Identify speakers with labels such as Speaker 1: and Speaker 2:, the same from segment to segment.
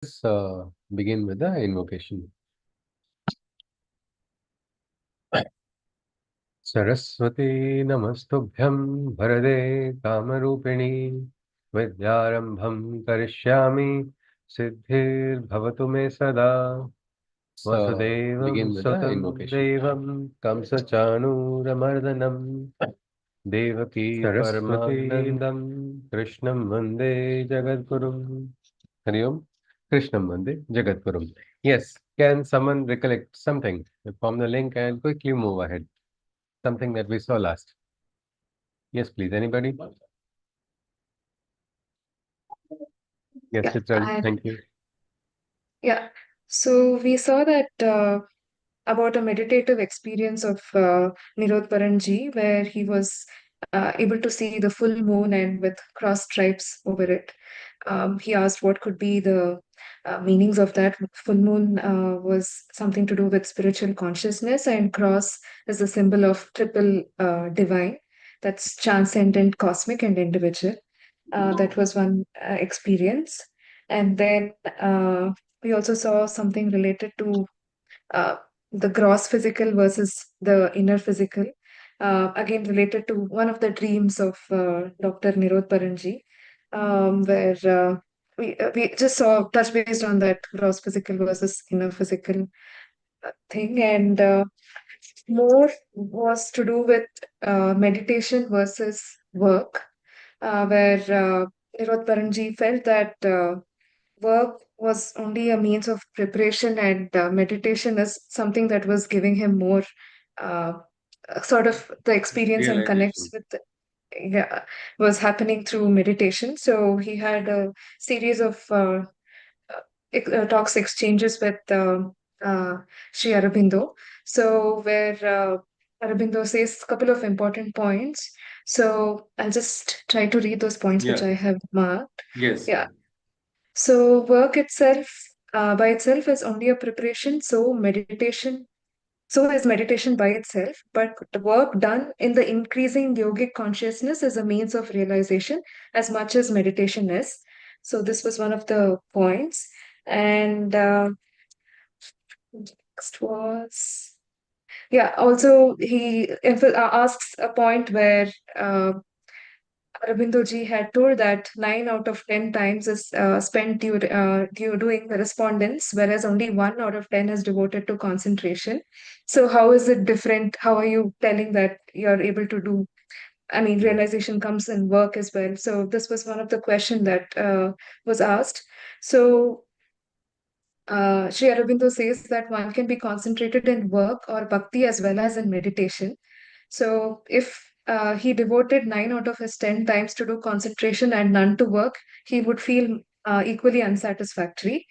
Speaker 1: Let's begin with the invocation. Saraswati Namastubhyam Bharade Kamarupini Vidyarambham Karishyami Siddhir Bhavatu Me Sada Vasudevam Sutam Devam Kamsa Chanuramardanam Devaki Paramanandam Krishnam Vande Jagadgurum. Hari Om. Krishnam Vande Jagadgurum. Yes, can someone recollect something from the link and quickly move ahead? Something that we saw last. Yes, please. Anybody? Yes,
Speaker 2: Yeah,
Speaker 1: Chitra. Thank you.
Speaker 2: yeah. So we saw that about a meditative experience of Nirodbaran ji, where he was able to see the full moon and with cross stripes over it. He asked what could be the meanings of that. Full moon was something to do with spiritual consciousness, and cross is a symbol of triple divine, that's transcendent, cosmic, and individual. That was one experience. And then we also saw something related to uh, the gross physical versus the inner physical, again related to one of the dreams of Dr. Nirodbaran ji, where we just saw touch based on that gross physical versus inner physical thing, and more was to do with meditation versus work, where Nirodbaran ji felt that work was only a means of preparation, and meditation is something that was giving him more uh, sort of the experience and connects
Speaker 1: Realization.
Speaker 2: with yeah, was happening through meditation. So he had a series of talks exchanges with uh, Sri Aurobindo. So where Aurobindo says a couple of important points. So I'll just try to read those points which
Speaker 1: Yeah.
Speaker 2: I have marked.
Speaker 1: Yes.
Speaker 2: Yeah. So work itself, by itself, is only a preparation. So is meditation by itself. But the work done in the increasing yogic consciousness is a means of realization as much as meditation is. So this was one of the points. And next was, yeah. Also, he asks a point where Aurobindo ji had told that 9 out of 10 times is spent doing correspondence, whereas only 1 out of 10 is devoted to concentration. So, how is it different? How are you telling that you're able to do? I mean, realization comes in work as well. So, this was one of the question that was asked. So, Sri Aurobindo says that one can be concentrated in work or bhakti as well as in meditation. So if he devoted 9 out of his 10 times to do concentration and none to work, he would feel equally unsatisfactory.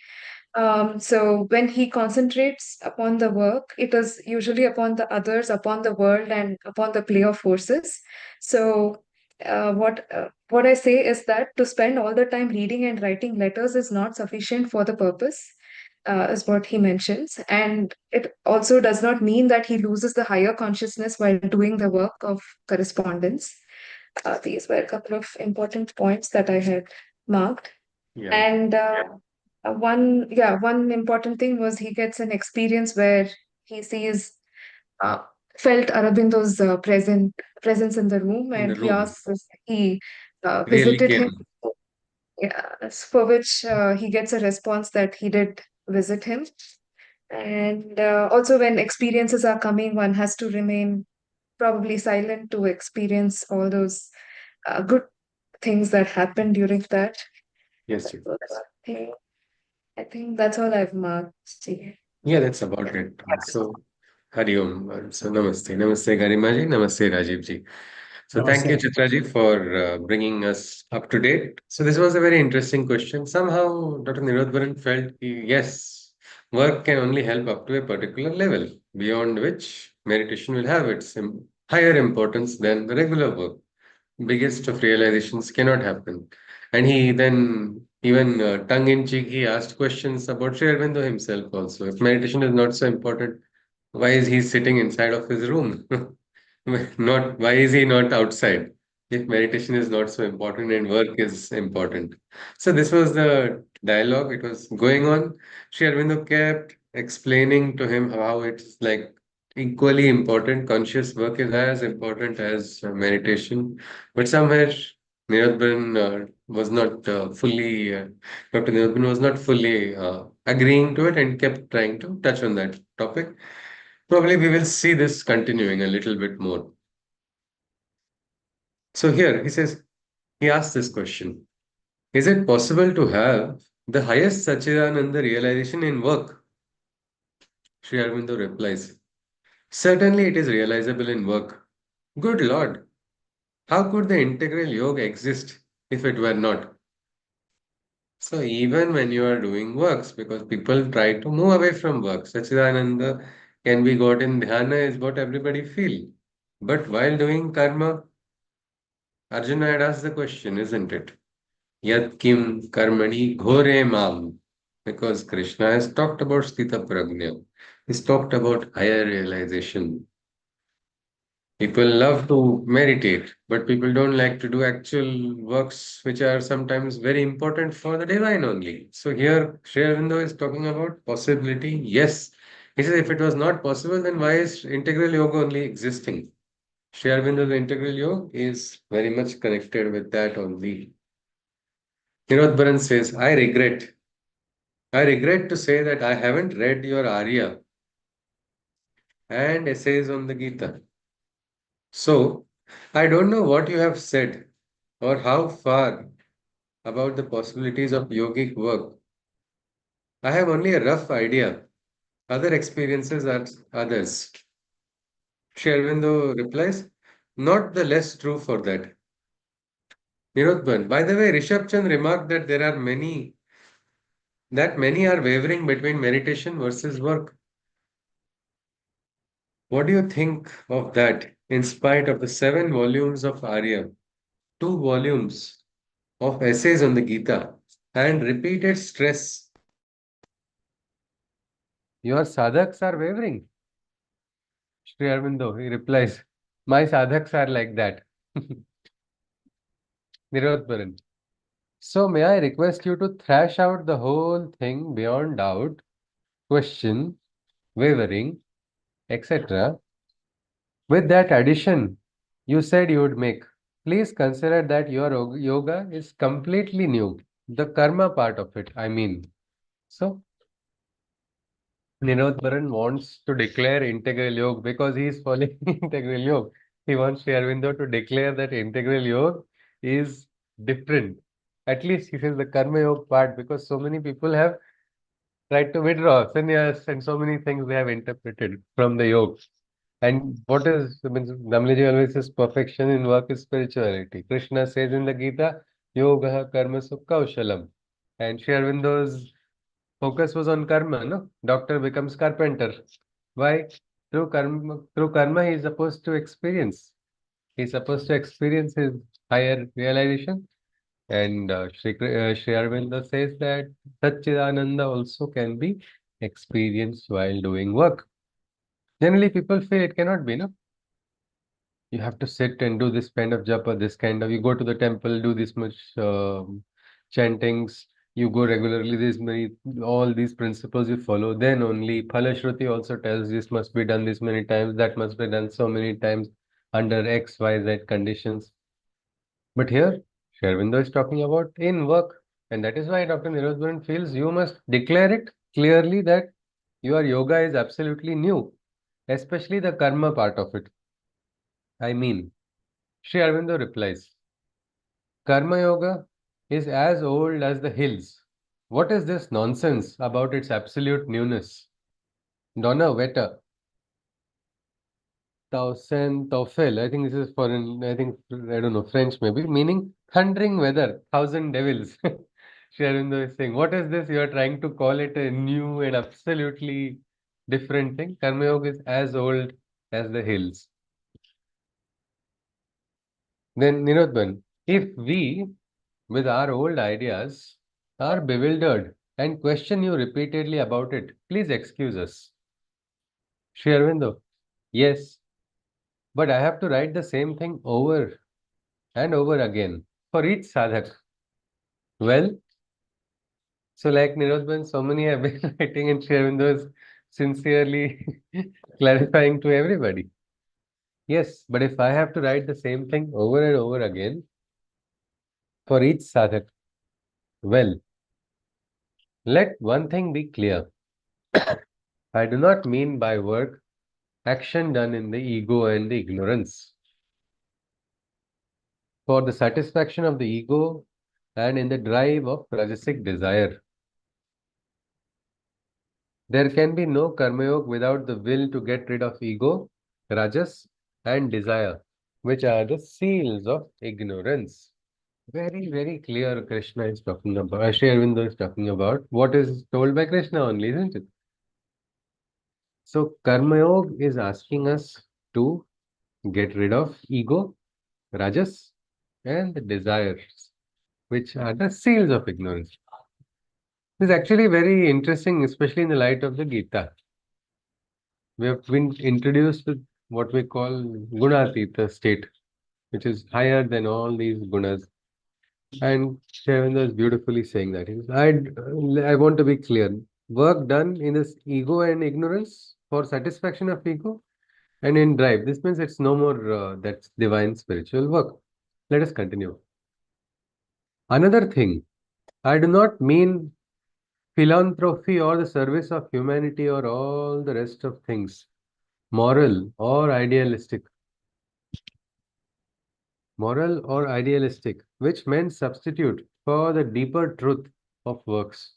Speaker 2: So when he concentrates upon the work, it is usually upon the others, upon the world, and upon the play of forces. So what I say is that to spend all the time reading and writing letters is not sufficient for the purpose, is what he mentions. And it also does not mean that he loses the higher consciousness while doing the work of correspondence. These were a couple of important points that I had marked.
Speaker 1: Yeah.
Speaker 2: And one important thing was he gets an experience where he sees, uh, felt Arabindo's presence in the room,
Speaker 1: In
Speaker 2: and
Speaker 1: the
Speaker 2: he
Speaker 1: room.
Speaker 2: asks if he
Speaker 1: Really
Speaker 2: visited him.
Speaker 1: came.
Speaker 2: Yeah, for which he gets a response that he did visit him. And also, when experiences are coming, one has to remain probably silent to experience all those good things that happen during that.
Speaker 1: Yes,
Speaker 2: That
Speaker 1: yes.
Speaker 2: was one thing. I think that's all I've marked. See.
Speaker 1: Yeah, that's about it. So, Hari Om. So, Namaste. Namaste, Garima ji. Namaste, Rajiv ji. So, thank you,
Speaker 3: Namaste.
Speaker 1: Chitra ji, for bringing us up to date. So, this was a very interesting question. Somehow, Dr. Nirodbaran felt, yes, work can only help up to a particular level, beyond which meditation will have its higher importance than the regular work. Biggest of realizations cannot happen. And he then, even tongue in cheek, he asked questions about Sri Aurobindo himself also. If meditation is not so important, why is he sitting inside of his room? Not why is he not outside? if meditation is not so important and work is important. So this was the dialogue. It was going on. Sri Aurobindo kept explaining to him how it's like equally important. Conscious work is as important as meditation. But somewhere Nirodban was not fully, Dr. Nirodban was not fully agreeing to it and kept trying to touch on that topic. Probably we will see this continuing a little bit more. So here he says, he asked this question: is it possible to have the highest Satchidananda realization in work? Sri Aurobindo replies, certainly it is realizable in work. Good Lord, how could the integral yoga exist if it were not? So even when you are doing works, because people try to move away from work, Satchidananda can be got in dhyana is what everybody feel. But while doing karma, Arjuna had asked the question, isn't it? Yat kim karmani ghore mam. Because Krishna has talked about Sthita Prajna. He's talked about higher realization. People love to meditate, but people don't like to do actual works which are sometimes very important for the divine only. So here Sri Aurobindo is talking about possibility. Yes. He says if it was not possible, then why is integral yoga only existing? Sri Aurobindo's integral yoga is very much connected with that only. Nirodbaran says, I regret to say that I haven't read your Arya and essays on the Gita. So, I don't know what you have said or how far about the possibilities of yogic work. I have only a rough idea. Other experiences are others. Sri Aurobindo replies, not the less true for that. Nirodban, by the way, Rishabh Chand remarked that many are wavering between meditation versus work. What do you think of that, in spite of the 7 volumes of Arya, 2 volumes of essays on the Gita, and repeated stress? Your sadhaks are wavering. Sri Aurobindo, he replies, my sadhaks are like that. Nirodharan. So may I request you to thrash out the whole thing beyond doubt, question, wavering, etc. With that addition you said you would make. Please consider that your yoga is completely new. The karma part of it, I mean. So, Nirodharan wants to declare integral yoga because he is following integral yoga. He wants Sri Aurobindo to declare that integral yoga is different. At least he says the karma yoga part because so many people have tried to withdraw sannyas and so many things they have interpreted from the yoga. And what is, I mean, Damliji always says perfection in work is spirituality. Krishna says in the Gita, Yoga Karma Kaushalam. And Sri Aurobindo's focus was on karma, no? Doctor becomes carpenter. Why? Through karma, he is supposed to experience. He's supposed to experience his higher realization. And Sri Aurobindo says that Satchidananda also can be experienced while doing work. Generally, people feel it cannot be, no? You have to sit and do this kind of japa, this kind of, you go to the temple, do this much chantings, you go regularly, this many, all these principles you follow, then only Phalashruti also tells this must be done this many times, that must be done so many times under X, Y, Z conditions. But here, Sri Aurobindo is talking about in work. And that is why Dr. Nirodabaran feels you must declare it clearly that your yoga is absolutely new, especially the karma part of it. I mean, Sri Aurobindo replies, Karma Yoga is as old as the hills. What is this nonsense about its absolute newness? Donna Veta, Tausen Taufel, I think this is foreign, I think, I don't know, French maybe, meaning thundering weather, thousand devils. Sri Aurobindo is saying, what is this? You are trying to call it a new and absolutely different thing. Karma Yoga is as old as the hills. Then Nirodban, if we with our old ideas are bewildered and question you repeatedly about it, please excuse us. Sri Aurobindo, yes, but I have to write the same thing over and over again for each sadhak. Well, so like Nirosban, so many have been writing and sharing those sincerely clarifying to everybody. Yes, but if I have to write the same thing over and over again for each sadhak, well, let one thing be clear. I do not mean by work action done in the ego and the ignorance. For the satisfaction of the ego and in the drive of rajasic desire. There can be no karma yoga without the will to get rid of ego, rajas, and desire, which are the seals of ignorance. Very, very clear Krishna is talking about, Sri Aurobindo is talking about what is told by Krishna only, isn't it? So, Karma Yoga is asking us to get rid of ego, rajas, and the desires, which are the seals of ignorance. This is actually very interesting, especially in the light of the Gita. We have been introduced to what we call Gunatita state, which is higher than all these gunas. And Shavendra is beautifully saying that. I want to be clear. Work done in this ego and ignorance for satisfaction of ego and in drive. This means it's no more that's divine spiritual work. Let us continue. Another thing, I do not mean philanthropy or the service of humanity or all the rest of things, moral or idealistic. Moral or idealistic, which meant substitute for the deeper truth of works.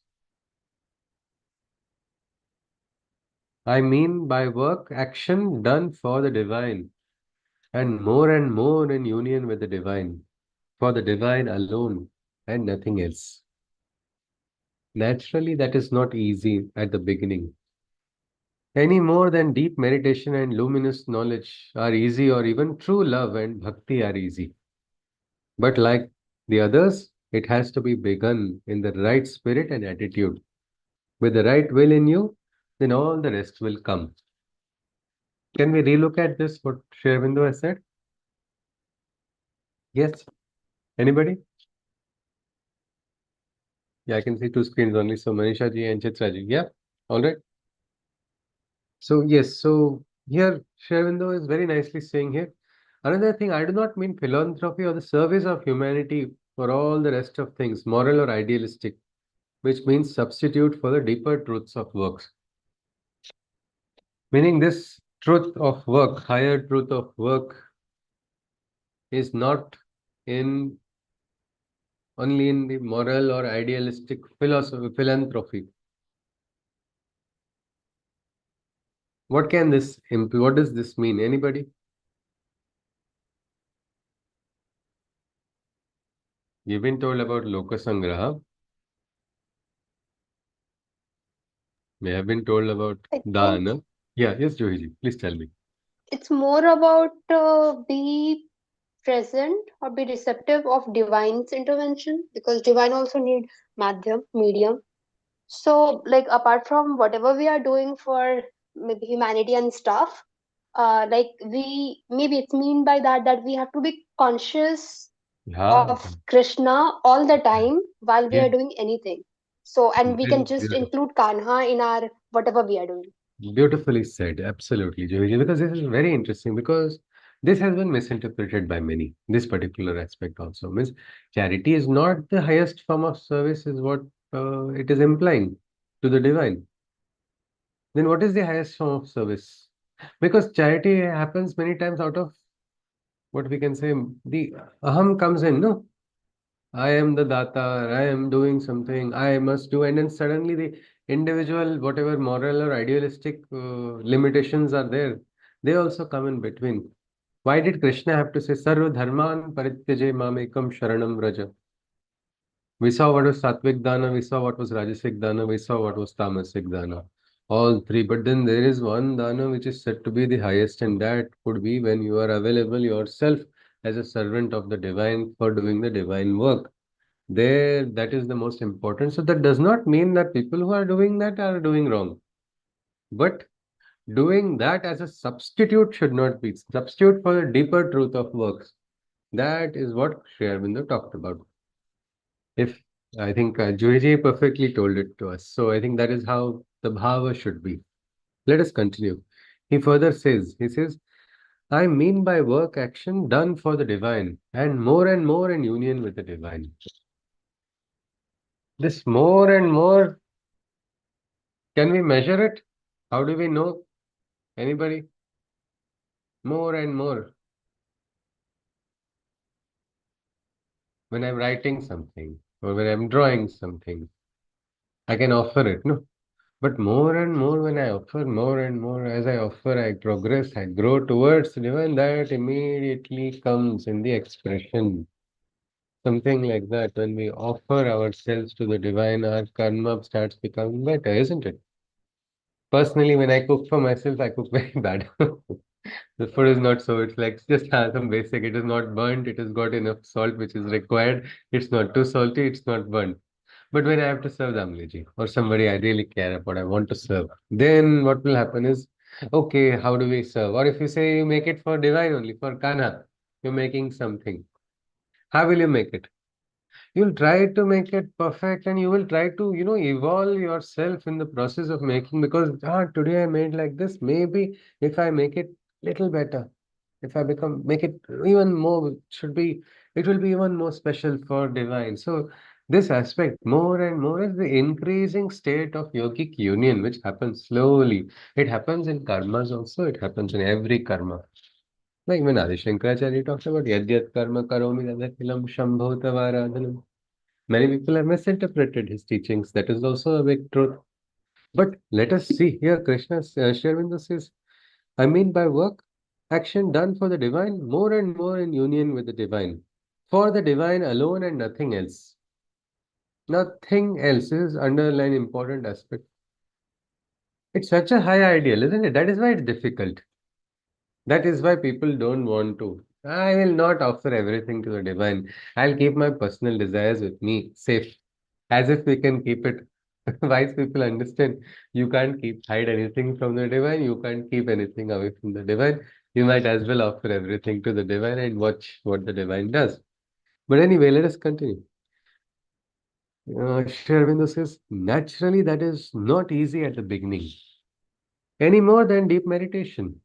Speaker 1: I mean by work action done for the divine and more in union with the divine, for the divine alone and nothing else. Naturally, that is not easy at the beginning. Any more than deep meditation and luminous knowledge are easy, or even true love and bhakti are easy. But like the others, it has to be begun in the right spirit and attitude. With the right will in you, then all the rest will come. Can we relook at this, what Shervindo has said? Yes? Anybody? Yeah, I can see two screens only. So Manisha ji and Chitra ji. Yeah? All right. So yes, so here Shervindo is very nicely saying here. Another thing, I do not mean philanthropy or the service of humanity for all the rest of things, moral or idealistic, which means substitute for the deeper truths of works. Meaning this truth of work, higher truth of work, is not in only in the moral or idealistic philosophy, philanthropy. What can this what does this mean? Anybody? You've been told about Lokasangraha. We have been told about
Speaker 3: I think
Speaker 1: Dana. Yeah, yes, Johiji, please tell me.
Speaker 3: it's more about be present or be receptive of divine's intervention, because divine also need medium. So, like, apart from whatever we are doing for maybe humanity and stuff, like, we maybe it's mean by that that we have to be conscious
Speaker 1: Yeah,
Speaker 3: of Krishna all the time while we
Speaker 1: yeah,
Speaker 3: are doing anything. So, and we
Speaker 1: very
Speaker 3: can just
Speaker 1: beautiful.
Speaker 3: include Kanha in our whatever we are doing.
Speaker 1: Beautifully said, absolutely, Johiji, because this is very interesting because this has been misinterpreted by many. This particular aspect also means charity is not the highest form of service, is what it is implying to the divine. Then what is the highest form of service? Because charity happens many times out of what we can say, the aham comes in, no? I am the datar, I am doing something, I must do, and then suddenly the individual, whatever moral or idealistic limitations are there, they also come in between. Why did Krishna have to say, Sarva dharman parityaje mamekam sharanam vraja? We saw what was sattvic dana, we saw what was rajasic dana, we saw what was tamasic dana. All three. But then there is one dana which is said to be the highest, and that would be when you are available yourself as a servant of the divine for doing the divine work. There, that is the most important. So that does not mean that people who are doing that are doing wrong. But doing that as a substitute should not be substitute for the deeper truth of works. That is what Sri Aurobindo talked about. If I think Juhiji perfectly told it to us. So I think that is how the bhava should be. Let us continue. He further says, he says, I mean by work action done for the divine and more in union with the divine. This more and more, can we measure it? How do we know? Anybody? More and more. When I'm writing something or when I'm drawing something, I can offer it, no? But more and more, when I offer more and more, as I offer, I progress, I grow towards the divine, that immediately comes in the expression. Something like that. When we offer ourselves to the divine, our karma starts becoming better, isn't it? Personally, when I cook for myself, I cook very bad. The food is not so, it's like just some basic. It is not burnt, it has got enough salt which is required. It's not too salty, it's not burnt. But when I have to serve Damliji or somebody I really care about, I want to serve, then what will happen is, okay, how do we serve? Or if you say you make it for divine only, for Kanha, you're making something. How will you make it? You'll try to make it perfect and you will try to, evolve yourself in the process of making because, today I made like this. Maybe if I make it little better, if I make it even more, it will be even more special for divine. So this aspect, more and more, is the increasing state of yogic union, which happens slowly. It happens in karmas also. It happens in every karma. Like when Adi Shankaracharya talks about Yadyat karma karomi tadakilam shambhotavaradhanam. Many people have misinterpreted his teachings. That is also a big truth. But let us see here, Krishna, Sri Aurobindo says, I mean by work, action done for the divine, more and more in union with the divine. For the divine alone and nothing else. Nothing else is underlying important aspect. It's such a high ideal, isn't it? That is why it's difficult. That is why people don't want to. I will not offer everything to the divine. I'll keep my personal desires with me, safe, as if we can keep it. Wise people understand you can't hide anything from the divine, you can't keep anything away from the divine. You might as well offer everything to the divine and watch what the divine does. But anyway, let us continue. Sri Aurobindo says, naturally, that is not easy at the beginning, any more than deep meditation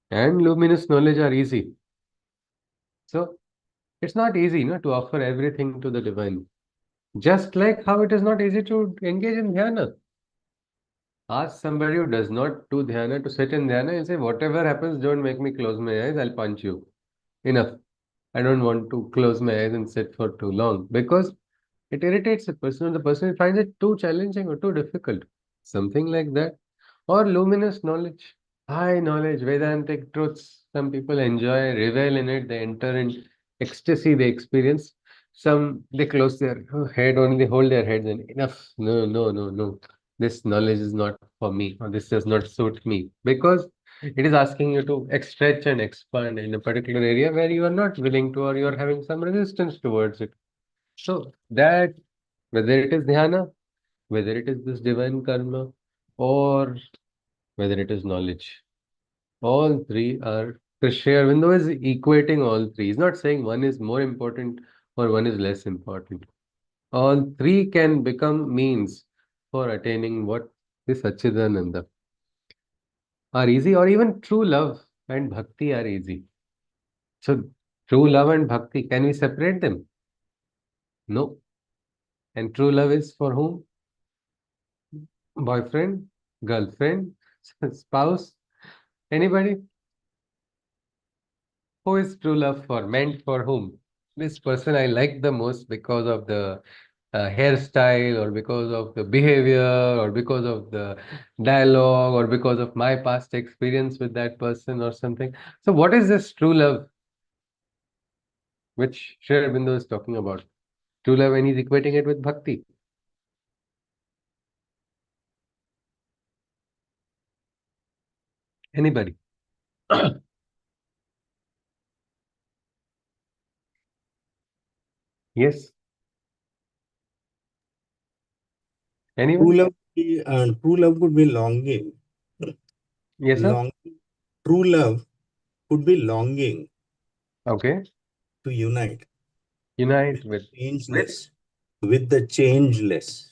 Speaker 1: and luminous knowledge are easy. So, it's not easy, to offer everything to the divine. Just like how it is not easy to engage in dhyana. Ask somebody who does not do dhyana to sit in dhyana and say, whatever happens, don't make me close my eyes, I'll punch you. Enough. I don't want to close my eyes and sit for too long because it irritates the person or the person finds it too challenging or too difficult. Something like that. Or luminous knowledge, high knowledge, Vedantic truths. Some people enjoy, revel in it, they enter in ecstasy, they experience. Some, they close their head, only they hold their heads and enough. No, no, no, no. This knowledge is not for me, or this does not suit me. Because it is asking you to stretch and expand in a particular area where you are not willing to, or you are having some resistance towards it. So that, whether it is dhyana, whether it is this divine karma, or whether it is knowledge. All three are, Sri Aurobindo is equating all three. He's not saying one is more important or one is less important. All three can become means for attaining what this Satchidananda are easy, or even true love and bhakti are easy. So, true love and bhakti, can we separate them? No. And true love is for whom? Boyfriend, girlfriend, spouse, anybody? Who is true love for? Meant for whom? This person I like the most because of the hairstyle, or because of the behavior, or because of the dialogue, or because of my past experience with that person, or something. So, what is this true love which Sri Aurobindo is talking about? True love, and he's equating it with bhakti. Anybody? Yes.
Speaker 4: True
Speaker 1: Anyone?
Speaker 4: love, true love could be longing.
Speaker 1: Yes, sir.
Speaker 4: Long, true love could be longing.
Speaker 1: Okay.
Speaker 4: to unite
Speaker 1: Unite
Speaker 4: with the
Speaker 1: with
Speaker 4: changeless, with the changeless,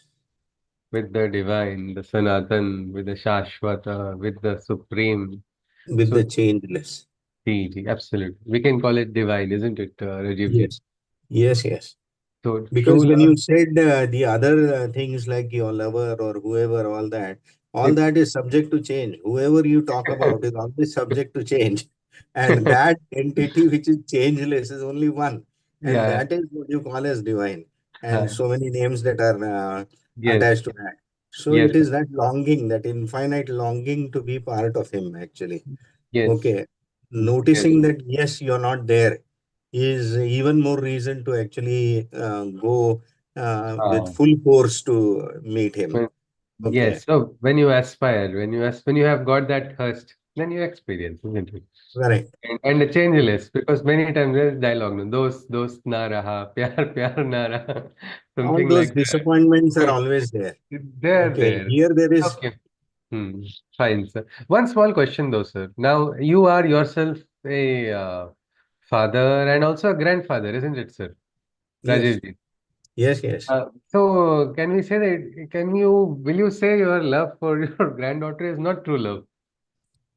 Speaker 1: with the divine, the Sanatan, with the Shashvata, with the Supreme.
Speaker 4: with
Speaker 1: So,
Speaker 4: the changeless.
Speaker 1: absolutely. We can call it divine, isn't it, Rajiv ji?
Speaker 4: Yes, yes, yes.
Speaker 1: So, true
Speaker 4: Because when
Speaker 1: love,
Speaker 4: you said the other things like your lover or whoever, all
Speaker 1: it's,
Speaker 4: that is subject to change. Whoever you talk about is always subject to change. And that entity which is changeless is only one. And
Speaker 1: yeah,
Speaker 4: that is what you call as divine. And
Speaker 1: uh,
Speaker 4: so many names that are
Speaker 1: yes,
Speaker 4: attached to that. So
Speaker 1: yes,
Speaker 4: it is that longing, that infinite longing to be part of him, actually.
Speaker 1: yes,
Speaker 4: Okay.
Speaker 1: yes.
Speaker 4: Noticing that, yes, you're not there is even more reason to actually go with
Speaker 1: Uh,
Speaker 4: full force to meet him.
Speaker 1: when-
Speaker 4: Okay.
Speaker 1: yes. So when you aspire, when you have got that thirst, then you experience, isn't it?
Speaker 4: Correct.
Speaker 1: And the changeless, because many times there's dialogue, no, dost na raha, pyar pyar na raha,
Speaker 4: All
Speaker 1: something
Speaker 4: those
Speaker 1: like
Speaker 4: disappointments are
Speaker 1: that.
Speaker 4: always there.
Speaker 1: They're
Speaker 4: Okay.
Speaker 1: there.
Speaker 4: Here there is
Speaker 1: Okay. Hmm. Fine, sir. One small question though, sir. Now you are yourself a father and also a grandfather, isn't it, sir?
Speaker 4: yes,
Speaker 1: Rajesh ji.
Speaker 4: yes, yes.
Speaker 1: So can we say that, will you say your love for your granddaughter is not true love?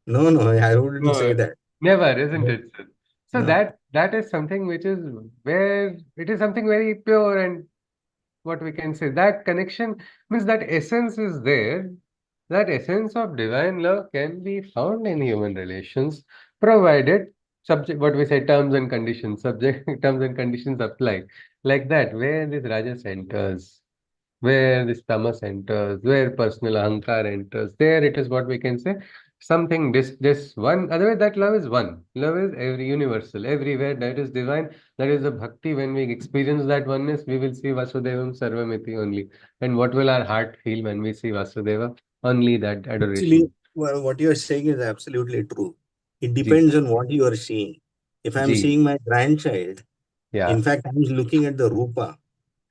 Speaker 4: No, no, I wouldn't say
Speaker 1: No,
Speaker 4: that.
Speaker 1: never, isn't
Speaker 4: No,
Speaker 1: it, sir? So
Speaker 4: no.
Speaker 1: that is something which is where it is something very pure and what we can say that connection means that essence is there. That essence of divine love can be found in human relations, provided subject what we say terms and conditions, subject terms and conditions apply. Like that, where this Rajas enters, where this tamas enters, where personal ahankar enters, there it is what we can say something this one. Otherwise, that love is one. Love is every universal, everywhere. That is divine. That is the bhakti. When we experience that oneness, we will see Vasudevam Sarvamiti only. And what will our heart feel when we see Vasudeva? Only that
Speaker 4: Actually,
Speaker 1: adoration.
Speaker 4: well, what you are saying is absolutely true. It
Speaker 1: Ji,
Speaker 4: depends on what you are seeing. If I'm
Speaker 1: ji,
Speaker 4: seeing my grandchild, in
Speaker 1: yeah.
Speaker 4: fact, I'm looking at the Rupa.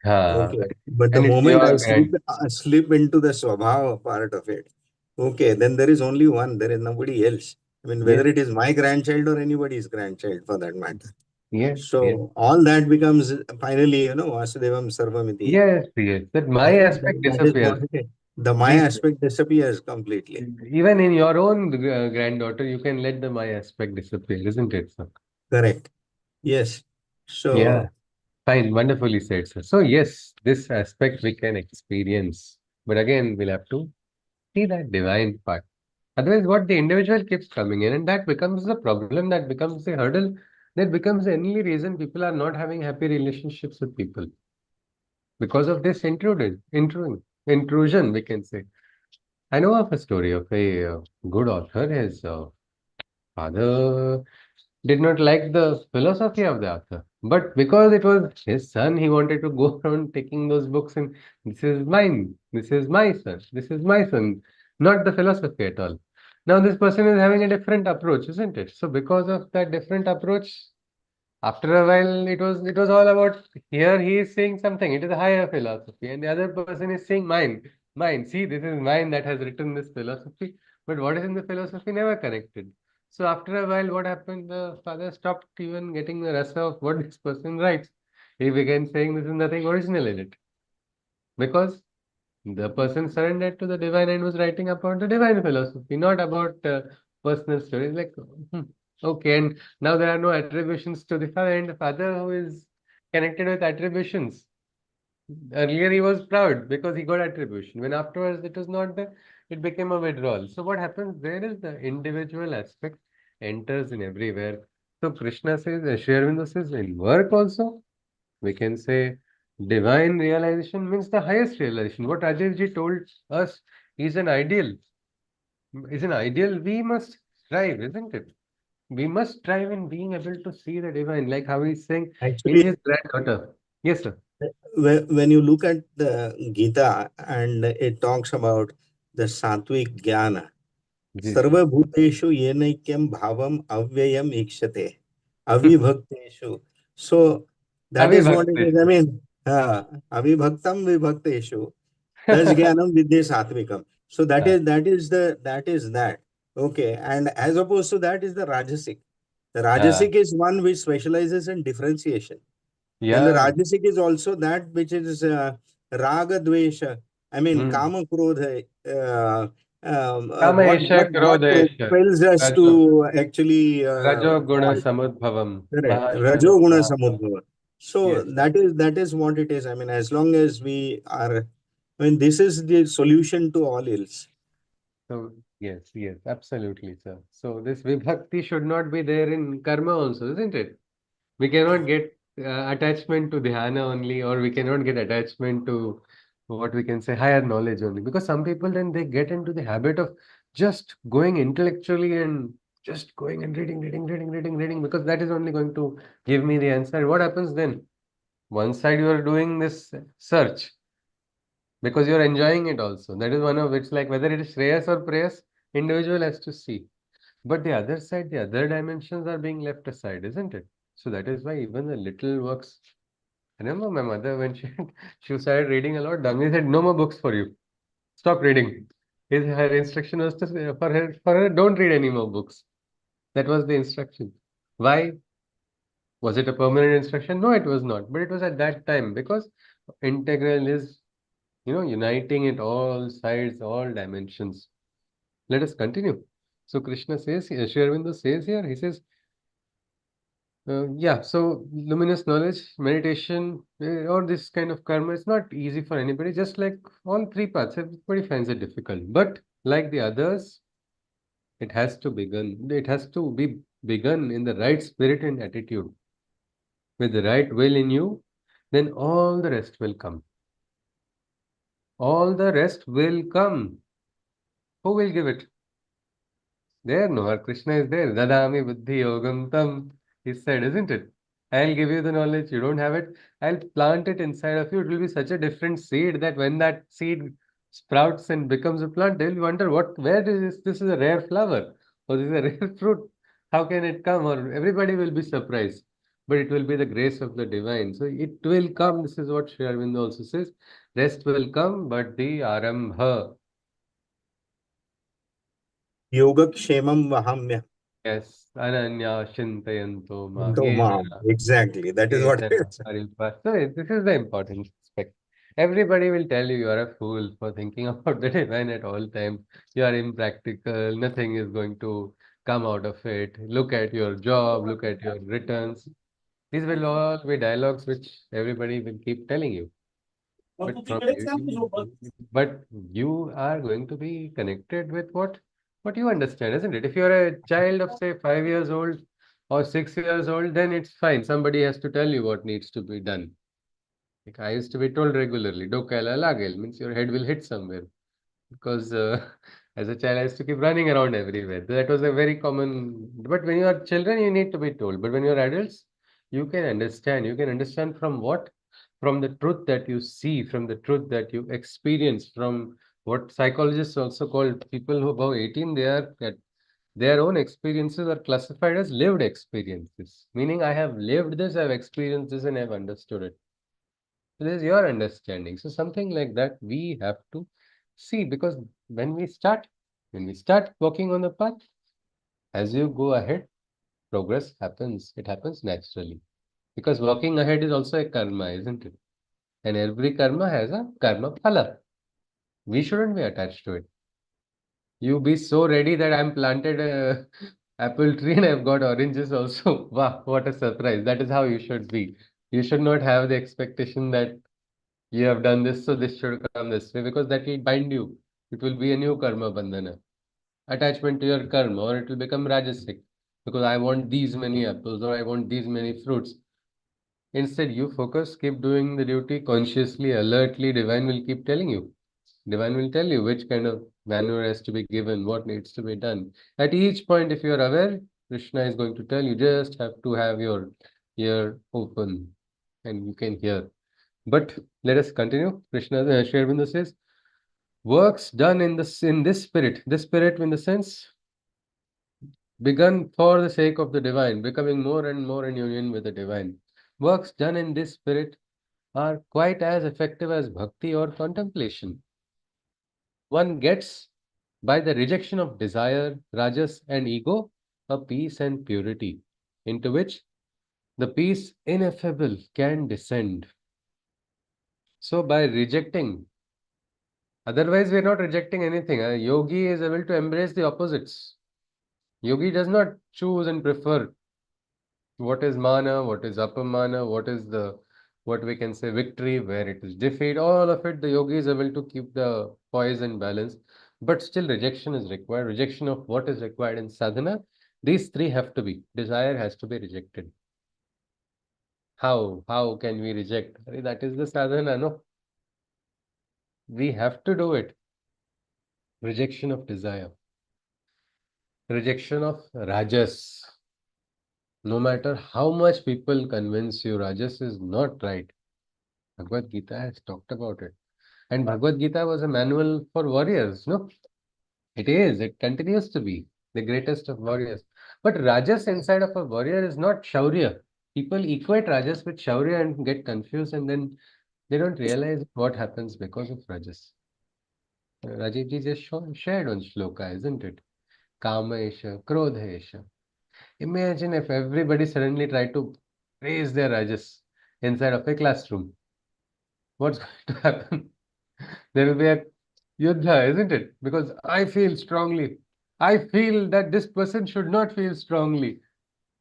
Speaker 1: Ha.
Speaker 4: Okay. But the
Speaker 1: And it's
Speaker 4: moment I
Speaker 1: your grand.
Speaker 4: slip into the Swabhava part of it, okay, then there is only one. There is nobody else. I mean, whether
Speaker 1: Yes,
Speaker 4: it is my grandchild or anybody's grandchild for that matter.
Speaker 1: yes, yes.
Speaker 4: So all that becomes finally, Vasudevam Sarvamiti.
Speaker 1: Yes, yes. That my aspect
Speaker 4: That is what
Speaker 1: disappears.
Speaker 4: it is. The Maya
Speaker 1: Ji,
Speaker 4: aspect disappears completely.
Speaker 1: even in your own granddaughter, you can let the my aspect disappear, isn't it, sir?
Speaker 4: Correct. Yes.
Speaker 1: Yeah,
Speaker 4: So
Speaker 1: fine, wonderfully said, sir. So yes, this aspect we can experience, but again, we'll have to see that divine part. Otherwise, what the individual keeps coming in, and that becomes the problem, that becomes the hurdle, that becomes the only reason people are not having happy relationships with people because of this intrusion, we can say. I know of a story of a good author. His father did not like the philosophy of the author. But because it was his son, he wanted to go around taking those books and this is mine, this is my son, this is my son, not the philosophy at all. Now this person is having a different approach, isn't it? So because of that different approach, after a while it was all about here he is saying something, it is a higher philosophy, and the other person is saying mine. See, this is mine that has written this philosophy, but what is in the philosophy never connected. So after a while, what happened? The father stopped even getting the rest of what this person writes. He began saying this is nothing original in it. Because the person surrendered to the divine and was writing about the divine philosophy, not about personal stories. Like, hmm, okay, and now there are no attributions to the father, and the father who is connected with attributions. Earlier he was proud because he got attribution. When afterwards it was not there, it became a withdrawal. So what happens there is the individual aspect enters in everywhere. So Krishna says, Sri Aurobindo says, in work also, we can say divine realization means the highest realization. What Rajivji told us is an ideal. Is an ideal we must strive, isn't it? We must strive in being able to see the divine, like how he's saying in
Speaker 4: actually,
Speaker 1: his granddaughter. Yes, sir.
Speaker 4: when you look at the Gita and it talks about the Sattvic Jnana,
Speaker 1: Ji, ji.
Speaker 4: Sarvabhuteshu yenaikyam bhavam avyayam ikshate. Avibhakteshu. So that is what it is. I
Speaker 1: Avibhakti.
Speaker 4: mean, avibhaktam vibhakteshu. Tas jnanam vidya satvikam. So that
Speaker 1: Ah,
Speaker 4: is that. Okay. And as opposed to that is the Rajasic. The Rajasic is one which specializes in differentiation. And the
Speaker 1: Yeah.
Speaker 4: Rajasic is also that which is Raga Dvesha. I mean,
Speaker 1: Hmm.
Speaker 4: Kama Krodha.
Speaker 1: Kama Esha
Speaker 4: What
Speaker 1: Krodha Esha.
Speaker 4: propels us to actually
Speaker 1: Rajo Guna
Speaker 4: fall?
Speaker 1: Samudbhavam.
Speaker 4: Correct.
Speaker 1: Mahashana
Speaker 4: Rajoguna
Speaker 1: Samudbhavam.
Speaker 4: Samudbhava. So
Speaker 1: Yes.
Speaker 4: that is what it is. I mean, as long as we are, I mean, this is the solution to all ills.
Speaker 1: So, yes, yes, absolutely, sir. So, this vibhakti should not be there in karma also, isn't it? We cannot get attachment to dhyana only, or we cannot get attachment to what we can say higher knowledge only. Because some people then they get into the habit of just going intellectually and just going and reading, because that is only going to give me the answer. What happens then? One side you are doing this search because you're enjoying it also. That is one of it's like whether it is Shreyas or Preyas, individual has to see. But the other side, the other dimensions are being left aside, isn't it? So that is why even the little works. I remember my mother when she she started reading a lot, Dhammi said, "No more books for you. Stop reading." Her instruction was to say, for her, don't read any more books. That was the instruction. Why? Was it a permanent instruction? No, it was not. But it was at that time because integral is, uniting it all sides, all dimensions. Let us continue. So Krishna says, Sri Aurobindo says here, he says, yeah, so luminous knowledge, meditation, or this kind of karma is not easy for anybody, just like all three paths. Everybody finds it difficult. But like the others, it has to be begun in the right spirit and attitude, with the right will in you, then all the rest will come. All the rest will come. Who will give it? There, no, our Krishna is there. Dadami buddhi yogam tam. He said, isn't it? I'll give you the knowledge. You don't have it. I'll plant it inside of you. It will be such a different seed that when that seed sprouts and becomes a plant, they'll wonder where is this? This is a rare flower or this is a rare fruit. How can it come? Or everybody will be surprised. But it will be the grace of the divine. So it will come. This is what Sri Aurobindo also says. Rest will come, but the arambha.
Speaker 4: Yogakshemam Vahamya.
Speaker 1: Yes, Ananya Shintayanto Mam.
Speaker 4: Doma. Exactly. That is what it's.
Speaker 1: So this is the important aspect. Everybody will tell you you are a fool for thinking about the divine at all times. You are impractical. Nothing is going to come out of it. Look at your job. Look at your returns. These will all be dialogues which everybody will keep telling you. But from but you are going to be connected with what you understand, isn't it? If you're a child of say 5 years old or 6 years old, then it's fine. Somebody has to tell you what needs to be done. Like I used to be told regularly, "Dokala lagel," means your head will hit somewhere. Because as a child, I used to keep running around everywhere. That was a very common. But when you are children, you need to be told. But when you are adults, you can understand. You can understand from what? From the truth that you see, from the truth that you experience, from what psychologists also call people who above 18, their own experiences are classified as lived experiences. Meaning, I have lived this, I've experienced this, and I've understood it. So this is your understanding. So something like that we have to see because when we start walking on the path, as you go ahead, progress happens. It happens naturally. Because walking ahead is also a karma, isn't it? And every karma has a karma phala. We shouldn't be attached to it. You be so ready that I'm planted a apple tree and I've got oranges also. Wow, what a surprise. That is how you should be. You should not have the expectation that you have done this, so this should come this way, because that will bind you. It will be a new karma bandhana. Attachment to your karma, or it will become rajasic. Because I want these many apples, or I want these many fruits. Instead, you focus, keep doing the duty consciously, alertly. Divine will keep telling you. Divine will tell you which kind of manure has to be given, what needs to be done. At each point, if you are aware, Krishna is going to tell you, just have to have your ear open and you can hear. But let us continue. Krishna Sri Aurobindo says, works done in this spirit in the sense begun for the sake of the divine, becoming more and more in union with the divine. Works done in this spirit are quite as effective as bhakti or contemplation. One gets, by the rejection of desire, rajas, and ego, a peace and purity. into which the peace ineffable can descend. So by rejecting, otherwise we're not rejecting anything. A yogi is able to embrace the opposites. Yogi does not choose and prefer what is mana, what is apamana, what we can say victory, where it is defeat. All of it, the yogi is able to keep the poise and balance. But still, rejection is required. Rejection of what is required in sadhana. These three have to be. Desire has to be rejected. How? How can we reject? That is the sadhana, no? We have to do it. Rejection of desire. Rejection of rajas. No matter how much people convince you, rajas is not right. Bhagavad Gita has talked about it. And Bhagavad Gita was a manual for warriors, no? It is, it continues to be the greatest of warriors. But rajas inside of a warrior is not shaurya. People equate rajas with shaurya and get confused, and then they don't realize what happens because of rajas. Rajiv ji just shared one shloka, isn't it? Kama esha, krodha esha. Imagine if everybody suddenly tried to raise their rajas inside of a classroom. What's going to happen? There will be a yuddha, isn't it? Because I feel strongly. I feel that this person should not feel strongly.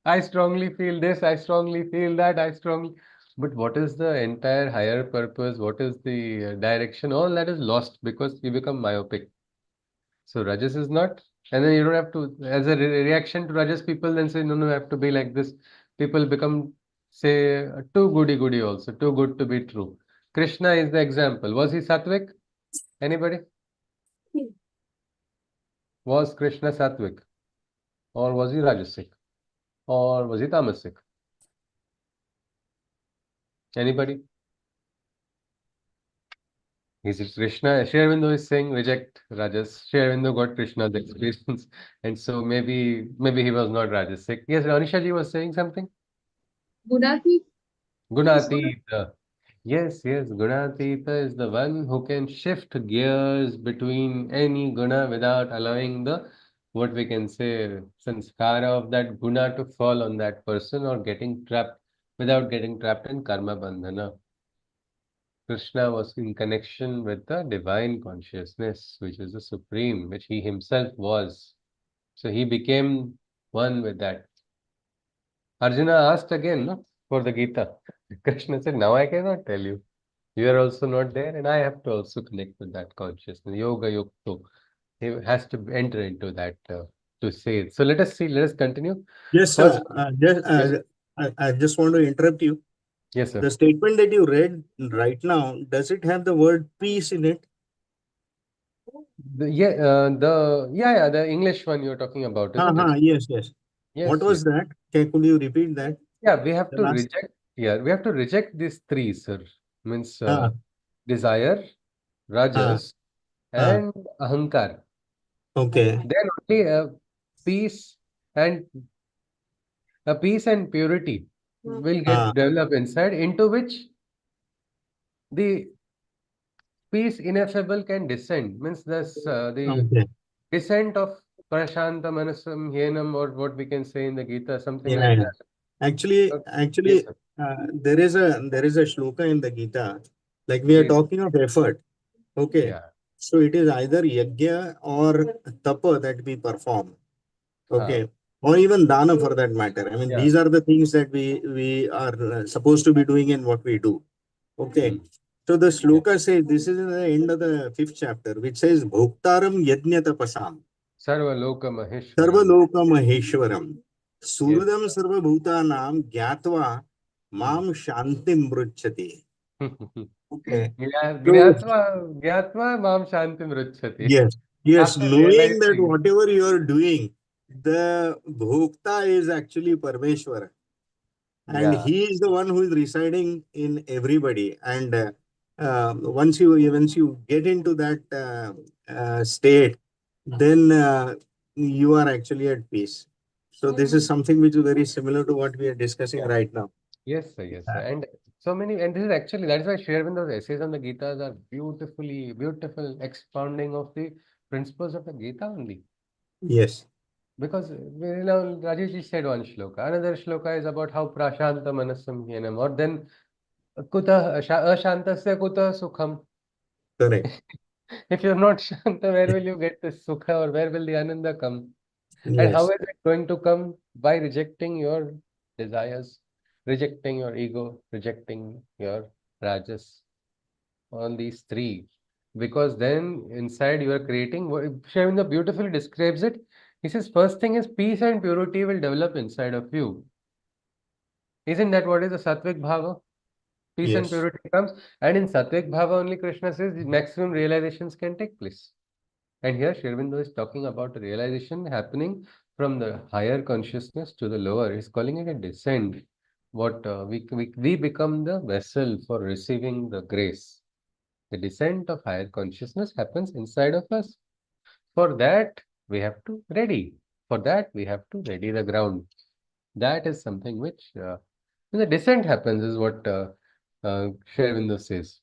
Speaker 1: I strongly feel this, I strongly feel that, I strongly. But what is the entire higher purpose? What is the direction? All that is lost because you become myopic. So Rajas is not, and then you don't have to, as a reaction to Rajas, people then say, no, no, I have to be like this. People become, say, too goody goody also, too good to be true. Krishna is the example. Was he Satvik? Anybody? Was Krishna Satvik? Or was he Rajasic? Or was he Tamasic? Anybody? Is it Krishna? Sri Aurobindo is saying reject Rajas. Sri Aurobindo got Krishna's experience. And so maybe he was not Rajasic. Yes, Anisha ji was saying something.
Speaker 2: Gunati
Speaker 1: Gunatita. Yes, yes, Gunatita is the one who can shift gears between any guna without allowing the, what we can say, sanskara of that guna to fall on that person or getting trapped, without getting trapped in karma bandhana. Krishna was in connection with the divine consciousness, which is the supreme, which he himself was. So he became one with that. Arjuna asked again, no, for the Gita. Krishna said, now I cannot tell you. You are also not there, and I have to also connect with that consciousness. Yoga Yukto. He has to enter into that to say it. So let us see, let us continue.
Speaker 4: Yes,
Speaker 1: First, yes,
Speaker 4: I just want to interrupt you.
Speaker 1: yes,
Speaker 4: The
Speaker 1: sir.
Speaker 4: statement that you read right now, does it have the word peace in it?
Speaker 1: The English one you're talking about, isn't it?
Speaker 4: Yes, yes. What
Speaker 1: Yes, yes.
Speaker 4: was that? Could you repeat that?
Speaker 1: Yeah, we have
Speaker 4: The
Speaker 1: to
Speaker 4: last.
Speaker 1: reject. Yeah, we have to reject these three, sir. Means
Speaker 4: Ah,
Speaker 1: desire,
Speaker 4: ah,
Speaker 1: rajas,
Speaker 4: ah.
Speaker 1: and ahankar.
Speaker 4: Okay.
Speaker 1: Then only peace and peace and purity will
Speaker 4: Ah,
Speaker 1: get developed inside, into which the peace ineffable can descend. Means this the
Speaker 4: okay.
Speaker 1: descent of prashanta manasam hyenam, or what we can say in the Gita, something
Speaker 4: Yeah,
Speaker 1: like
Speaker 4: yeah.
Speaker 1: that.
Speaker 4: Actually,
Speaker 1: Yes,
Speaker 4: actually,
Speaker 1: sir.
Speaker 4: there is a shloka in the Gita. Like we are
Speaker 1: Please.
Speaker 4: talking of effort. Okay.
Speaker 1: Yeah.
Speaker 4: So it is either yajna or tapa that we perform.
Speaker 1: Huh.
Speaker 4: Okay. Or even dana for that matter. I mean,
Speaker 1: Yeah.
Speaker 4: these are the things that we are supposed to be doing in what we do. Okay.
Speaker 1: Hmm.
Speaker 4: So the
Speaker 1: Yeah.
Speaker 4: shloka says, this is in the end of the fifth chapter, which says, Bhoktaram yajna tapasam,
Speaker 1: Sarva Loka Maheshwaram.
Speaker 4: Sarvaloka Maheshwaram,
Speaker 1: Yes.
Speaker 4: Surudam Sarvabhutanam, Gyatva,
Speaker 1: Hmm.
Speaker 4: Mam Shantim Bruchati. Okay. So,
Speaker 1: Gyatva Mam Shantim Ruchati.
Speaker 4: yes, yes,
Speaker 1: After
Speaker 4: knowing that
Speaker 1: realizing,
Speaker 4: whatever you are doing, the Bhokta is actually Parmeshwara. And
Speaker 1: yeah,
Speaker 4: he is the one who is residing in everybody. And once you get into that state, then you are actually at peace. So this is something which is very similar to what we are discussing
Speaker 1: yeah.
Speaker 4: right now.
Speaker 1: Yes, sir, yes, sir. And so many, and this is actually, that's why Sri Aurobindo's essays on the Gitas are beautiful expounding of the principles of the Gita only.
Speaker 4: Yes.
Speaker 1: Because Rajesh said one shloka. Another shloka is about how prashanta manasam hyanam, or then kuta ashantasya kuta sukham.
Speaker 4: Correct.
Speaker 1: If you're not shanta, where will you get this sukha, or where will the ananda come? And how
Speaker 4: Yes.
Speaker 1: is it going to come? By rejecting your desires, rejecting your ego, rejecting your rajas, all these three. Because then inside you are creating, Shravinda beautifully describes it. He says, first thing is peace and purity will develop inside of you. Isn't that what is the Sattvic Bhava? Peace and
Speaker 4: Yes.
Speaker 1: purity comes. And in Sattvic Bhava only Krishna says the maximum realizations can take place. And here Sri Aurobindo is talking about a realization happening from the higher consciousness to the lower. He's calling it a descent. What we become the vessel for receiving the grace. The descent of higher consciousness happens inside of us. For that, we have to ready. For that, we have to ready the ground. That is something which, when the descent happens, is what Sri Aurobindo says.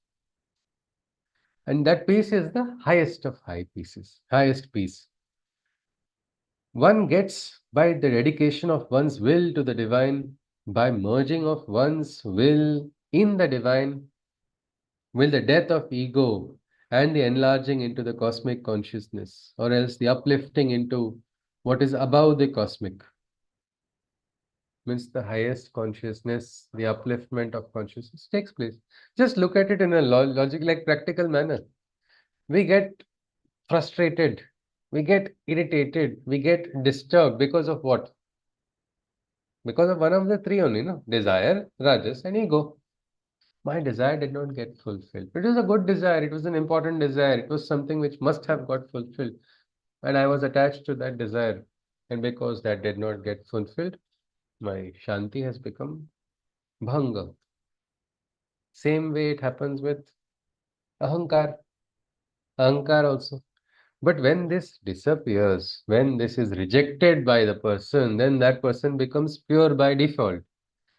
Speaker 1: And that peace is the highest of high pieces, highest peace. One gets by the dedication of one's will to the divine, by merging of one's will in the divine, will the death of ego and the enlarging into the cosmic consciousness, or else the uplifting into what is above the cosmic, means the highest consciousness, the upliftment of consciousness takes place. Just look at it in a logic, like practical manner. We get frustrated, we get irritated, we get disturbed because of what? Because of one of the three only, no? Desire, rajas, and ego. My desire did not get fulfilled. It was a good desire, it was an important desire, it was something which must have got fulfilled. And I was attached to that desire. And because that did not get fulfilled, my Shanti has become Bhanga. Same way it happens with Ahankar. Ahankar also. But when this disappears, when this is rejected by the person, then that person becomes pure by default.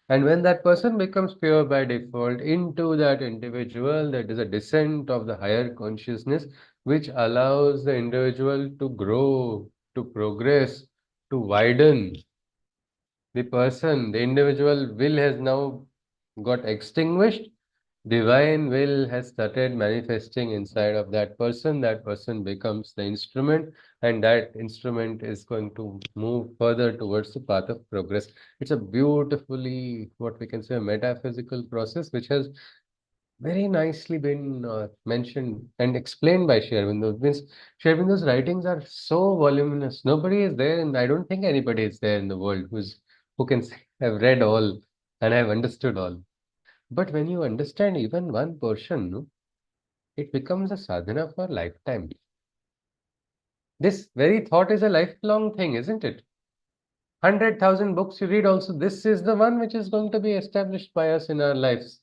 Speaker 1: And when that person becomes pure by default into that individual, that is a descent of the higher consciousness, which allows the individual to grow, to progress, to widen. The person, the individual will has now got extinguished. Divine will has started manifesting inside of that person. That person becomes the instrument, and that instrument is going to move further towards the path of progress. It's a beautifully, what we can say, a metaphysical process, which has very nicely been mentioned and explained by Sri Aurobindo. Means Sri Aurobindo's writings are so voluminous. Nobody is there, and I don't think anybody is there in the world who can say, have read all and have understood all. But when you understand even one portion, no, it becomes a sadhana for lifetime. This very thought is a lifelong thing, isn't it? 100,000 books you read also, this is the one which is going to be established by us in our lives.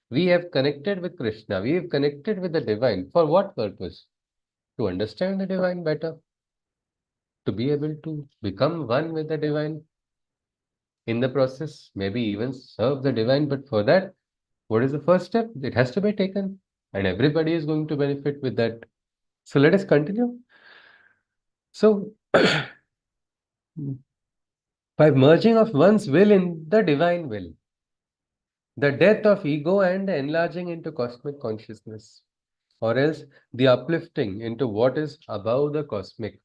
Speaker 1: We have connected with Krishna. We have connected with the divine. For what purpose? To understand the divine better. To be able to become one with the divine. In the process, maybe even serve the divine. But for that, what is the first step? It has to be taken. And everybody is going to benefit with that. So let us continue. So, by merging of one's will in the divine will, the death of ego and the enlarging into cosmic consciousness, or else the uplifting into what is above the cosmic,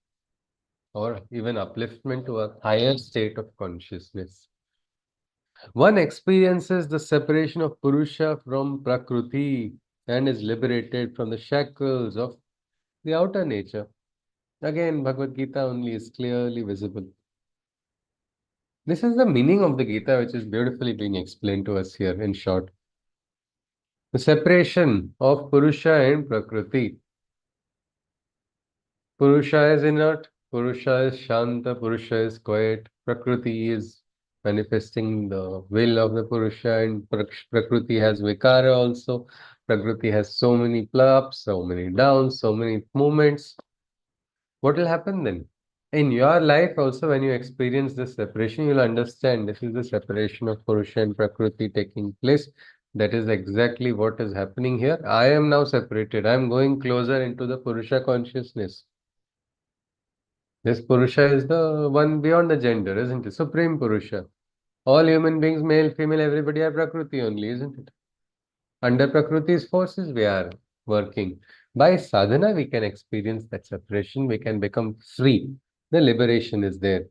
Speaker 1: or even upliftment to a higher state of consciousness. One experiences the separation of Purusha from Prakriti and is liberated from the shackles of the outer nature. Again, Bhagavad Gita only is clearly visible. This is the meaning of the Gita, which is beautifully being explained to us here in short. The separation of Purusha and Prakriti. Purusha is inert, Purusha is Shanta, Purusha is quiet, Prakriti is manifesting the will of the Purusha, and Prakriti has Vikara also. Prakriti has so many ups, so many downs, so many movements. What will happen then? In your life also, when you experience this separation, you'll understand this is the separation of Purusha and Prakriti taking place. That is exactly what is happening here. I am now separated. I am going closer into the Purusha consciousness. This Purusha is the one beyond the gender, isn't it? Supreme Purusha. All human beings, male, female, everybody are Prakriti only, isn't it? Under Prakriti's forces, we are working. By sadhana, we can experience that separation, we can become free. The liberation is there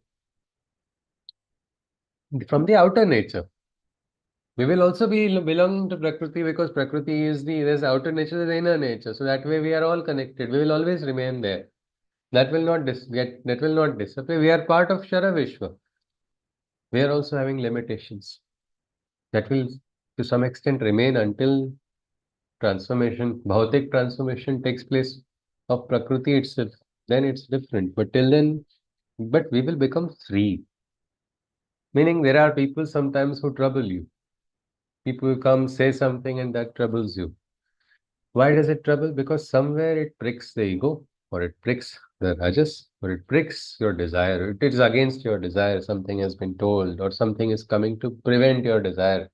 Speaker 1: from the outer nature. We will also be belonging to Prakriti because Prakriti is there's outer nature, there's inner nature. So that way we are all connected. We will always remain there. That will not that will not disappear. We are part of Shara Vishwa. We are also having limitations. That will to some extent remain until Bhautik transformation takes place of Prakriti itself. Then it's different. But till then, but we will become free. Meaning there are people sometimes who trouble you. People come say something and that troubles you. Why does it trouble? Because somewhere it pricks the ego, or it pricks the rajas, or it pricks your desire. It is against your desire. Something has been told, or something is coming to prevent your desire.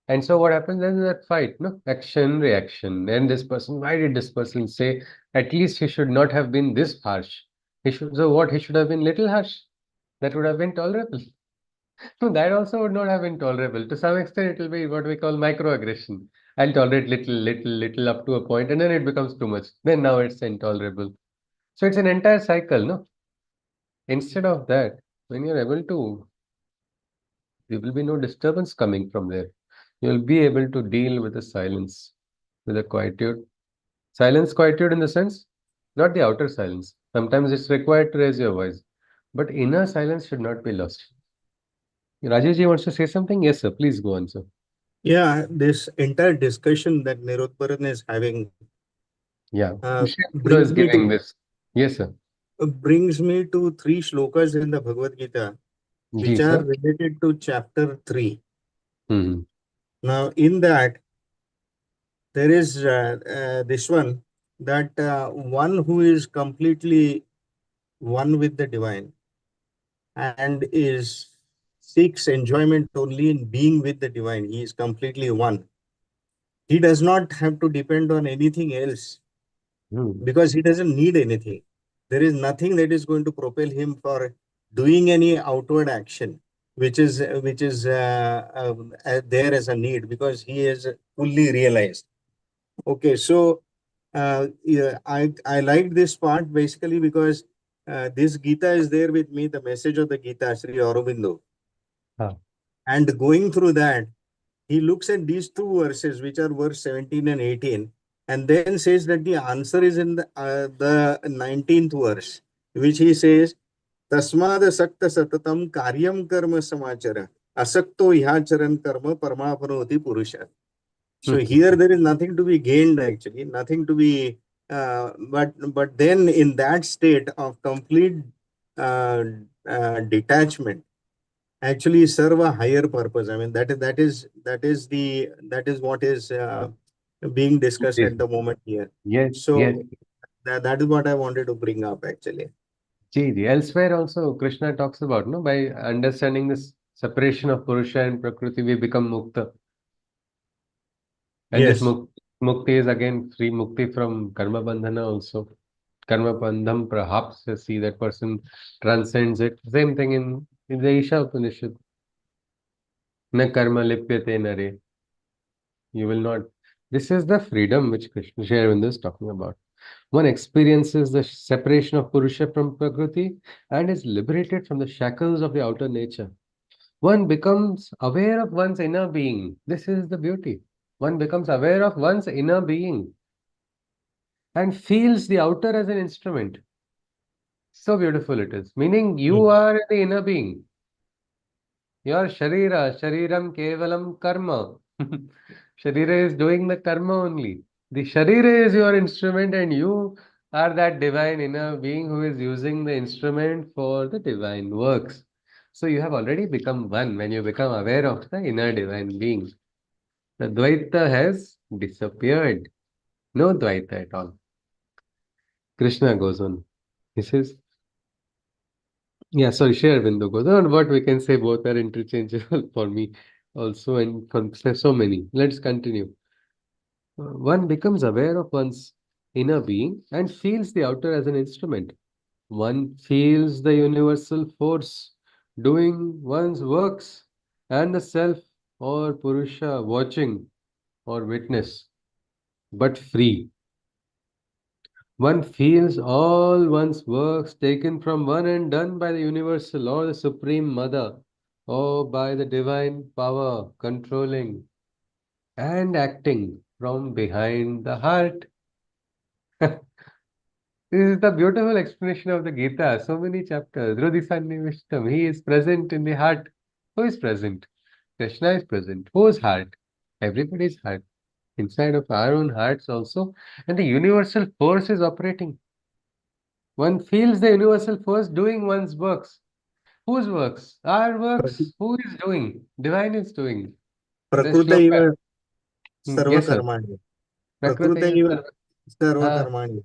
Speaker 1: And so what happens then is that fight, no? Action, reaction. Then this person, why did this person say, at least he should not have been this harsh? So what? He should have been little harsh. That would have been tolerable. No, that also would not have been tolerable. To some extent, it will be what we call microaggression. I'll tolerate little up to a point, and then it becomes too much. Then now it's intolerable. So it's an entire cycle, no? Instead of that, when you're able to, there will be no disturbance coming from there. You'll be able to deal with the silence, with the quietude. Silence, quietude in the sense, not the outer silence. Sometimes it's required to raise your voice, but inner silence should not be lost. Rajesh ji wants to say something? Yes, sir. Please go on, sir.
Speaker 4: Yeah, this entire discussion that Nirodbaran is having
Speaker 1: Yeah. Sri Aurobindo
Speaker 4: brings
Speaker 1: is
Speaker 4: me
Speaker 1: giving
Speaker 4: to
Speaker 1: this. Yes, sir.
Speaker 4: three shlokas in the Bhagavad Gita, which
Speaker 1: Ji,
Speaker 4: are
Speaker 1: sir.
Speaker 4: related to chapter 3.
Speaker 1: Hmm.
Speaker 4: Now, in that, there is this one that one who is completely one with the divine and is seeks enjoyment only in being with the divine. He is completely one. He does not have to depend on anything else
Speaker 1: Hmm.
Speaker 4: because he doesn't need anything. There is nothing that is going to propel him for doing any outward action, which is there as a need because he is fully realized. Okay, so yeah, I like this part basically because this Gita is there with me, the message of the Gita, Sri Aurobindo,
Speaker 1: Ah.
Speaker 4: and going through that, he looks at these two verses, which are verse 17 and 18, and then says that the answer is in the 19th verse, which he says, Tasmad sakta satatam karyam karma samachara, asakto ihacharan karma parmapanoti purusha. So here there is nothing to be gained actually, nothing to be, but then in that state of complete uh, detachment, actually serve a higher purpose. I mean that is what is being discussed
Speaker 1: Yes,
Speaker 4: at the moment here.
Speaker 1: yes, yes.
Speaker 4: So that is what I wanted to bring up actually.
Speaker 1: Ji, ji. Elsewhere also, Krishna talks about, no, by understanding this separation of Purusha and Prakriti, we become Mukta. And this
Speaker 4: Yes.
Speaker 1: Mukti is again free Mukti from Karma Bandhana also. Karma Bandham, perhaps, see that person transcends it. Same thing in the Isha Upanishad. Na karma lipyate nare. You will not. This is the freedom which Krishna Sri Aurobindo is talking about. One experiences the separation of Purusha from Prakriti and is liberated from the shackles of the outer nature. One becomes aware of one's inner being. This is the beauty. One becomes aware of one's inner being and feels the outer as an instrument. So beautiful it is. Meaning you
Speaker 4: Mm.
Speaker 1: are the inner being. Your shariram kevalam karma. Sharira is doing the karma only. The Sharira is your instrument, and you are that divine inner being who is using the instrument for the divine works. So you have already become one when you become aware of the inner divine being. The Dvaita has disappeared. No Dvaita at all. Krishna goes on. He says, yeah, sorry, share Bindu goes on. What we can say, both are interchangeable for me also, and for so many. Let's continue. One becomes aware of one's inner being and feels the outer as an instrument. One feels the universal force doing one's works, and the self or Purusha watching or witness, but free. One feels all one's works taken from one and done by the universal or the supreme mother, or by the divine power controlling and acting from behind the heart. This is the beautiful explanation of the Gita. So many chapters. Rudisannivishtam. He is present in the heart. Who is present? Krishna is present. Whose heart? Everybody's heart. Inside of our own hearts also. And the universal force is operating. One feels the universal force doing one's works. Whose works? Our works. Who is doing? Divine is doing. The
Speaker 4: Prakrutaiva
Speaker 1: shloka. Yes, sir.
Speaker 4: sarvakarmani.
Speaker 1: Prakriti.
Speaker 4: Prakrutaiva
Speaker 1: Ah,
Speaker 4: sarvakarmani.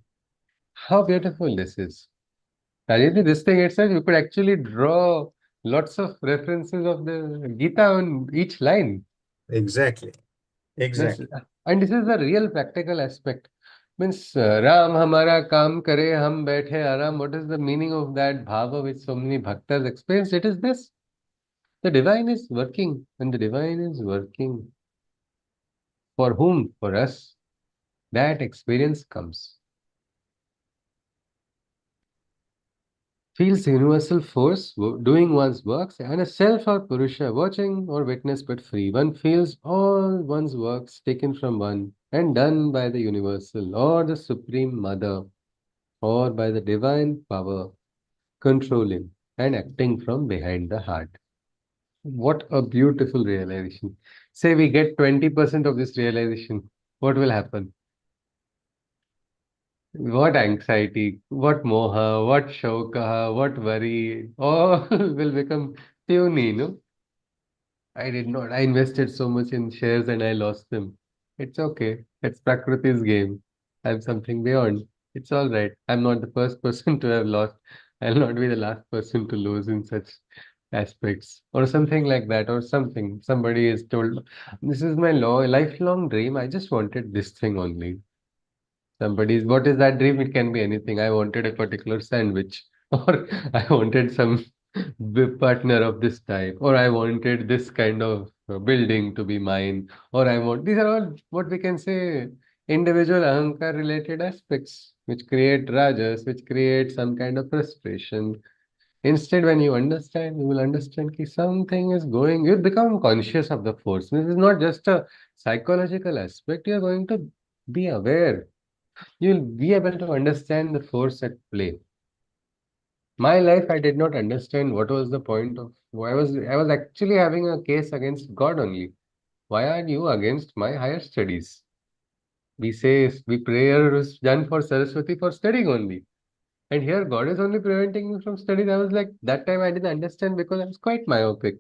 Speaker 1: how beautiful this is. Rajendra, this thing itself, you could actually draw lots of references of the Gita on each line.
Speaker 4: Exactly.
Speaker 1: Means,
Speaker 4: Exactly.
Speaker 1: and this is the real practical aspect. Means, Ram hamara kaam kare, hum baithe aram. What is the meaning of that bhava which so many bhaktas experience? It is this. The divine is working, and the divine is working for whom? For us. That experience comes. Feels the universal force doing one's works, and a self or Purusha watching or witness but free. One feels all one's works taken from one and done by the universal or the supreme mother or by the divine power controlling and acting from behind the heart. What a beautiful realization. Say we get 20% of this realization, what will happen? What anxiety, what moha, what shoka, what worry, all will become puny, no? I did not. I invested so much in shares and I lost them. It's okay. It's Prakriti's game. I'm something beyond. It's all right. I'm not the first person to have lost. I'll not be the last person to lose in such aspects or something like that or something. Somebody is told, this is my lifelong dream. I just wanted this thing only. Somebody's, what is that dream? It can be anything. I wanted a particular sandwich, or I wanted some partner of this type, or I wanted this kind of building to be mine, or I want, these are all what we can say individual ahankar related aspects, which create rajas, which create some kind of frustration. Instead, when you understand, you will understand that something is going, you become conscious of the force. This is not just a psychological aspect, you are going to be aware, you'll be able to understand the force at play. My life, I did not understand what was the point of. I was actually having a case against God only. Why are you against my higher studies? We say we prayer is done for Saraswati for studying only. And here God is only preventing me from studies. I was like, that time I didn't understand because I was quite myopic.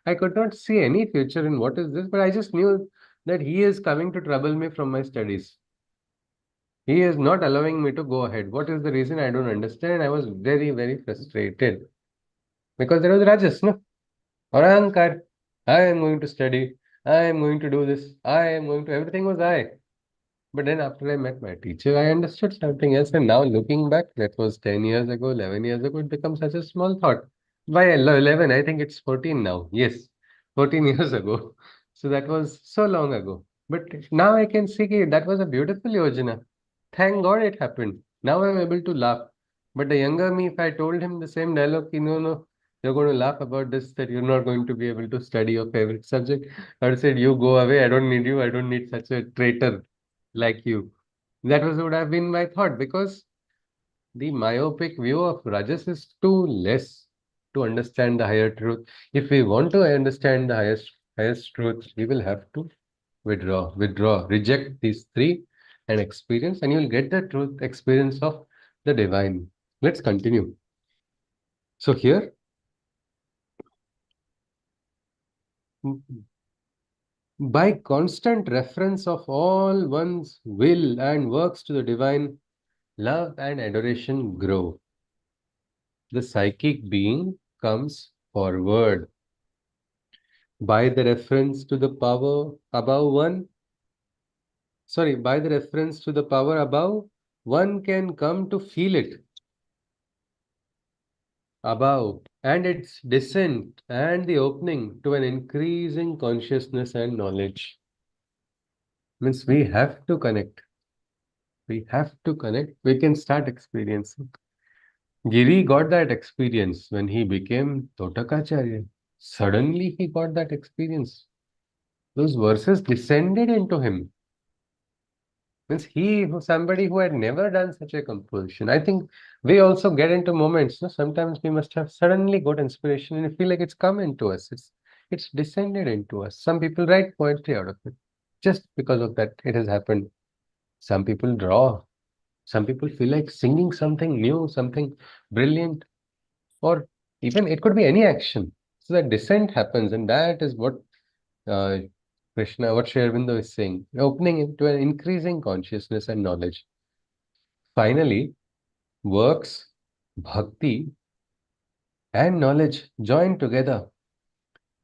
Speaker 1: I could not see any future in what is this, but I just knew that He is coming to trouble me from my studies. He is not allowing me to go ahead. What is the reason? I don't understand. I was very, very frustrated because there was Rajas, no? Or Ahankar. I am going to study. I am going to do this. I am going to, everything was I. But then after I met my teacher, I understood something else. And now looking back, that was 10 years ago, 11 years ago, it becomes such a small thought. By 11, I think it's 14 now. Yes, 14 years ago. So that was so long ago. But now I can see that was a beautiful yojana. Thank God it happened. Now I'm able to laugh. But the younger me, if I told him the same dialogue, no, no, you're going to laugh about this, that you're not going to be able to study your favorite subject. I would said, you go away. I don't need you. I don't need such a traitor like you. That was would have been my thought because the myopic view of Rajas is too less to understand the higher truth. If we want to understand the highest truth, we will have to withdraw, reject these three and experience, and you will get the truth experience of the divine. Let's continue. So here, by constant reference of all one's will and works to the divine, love and adoration grow. The psychic being comes forward. By the reference to the power above one, by the reference to the power above, one can come to feel it. above, and its descent and the opening to an increasing consciousness and knowledge. Means we have to connect. We have to connect. We can start experiencing. Giri got that experience when he became Totakacharya. Suddenly he got that experience. Those verses descended into him. Means he was somebody who had never done such a composition. I think we also get into moments. No? Sometimes we must have suddenly got inspiration and feel like it's come into us. It's descended into us. Some people write poetry out of it. Just because of that, it has happened. Some people draw. Some people feel like singing something new, something brilliant, or even it could be any action. So that descent happens, and that is what uh, what Sri Aurobindo is saying, opening into an increasing consciousness and knowledge. Finally, works, bhakti, and knowledge join together,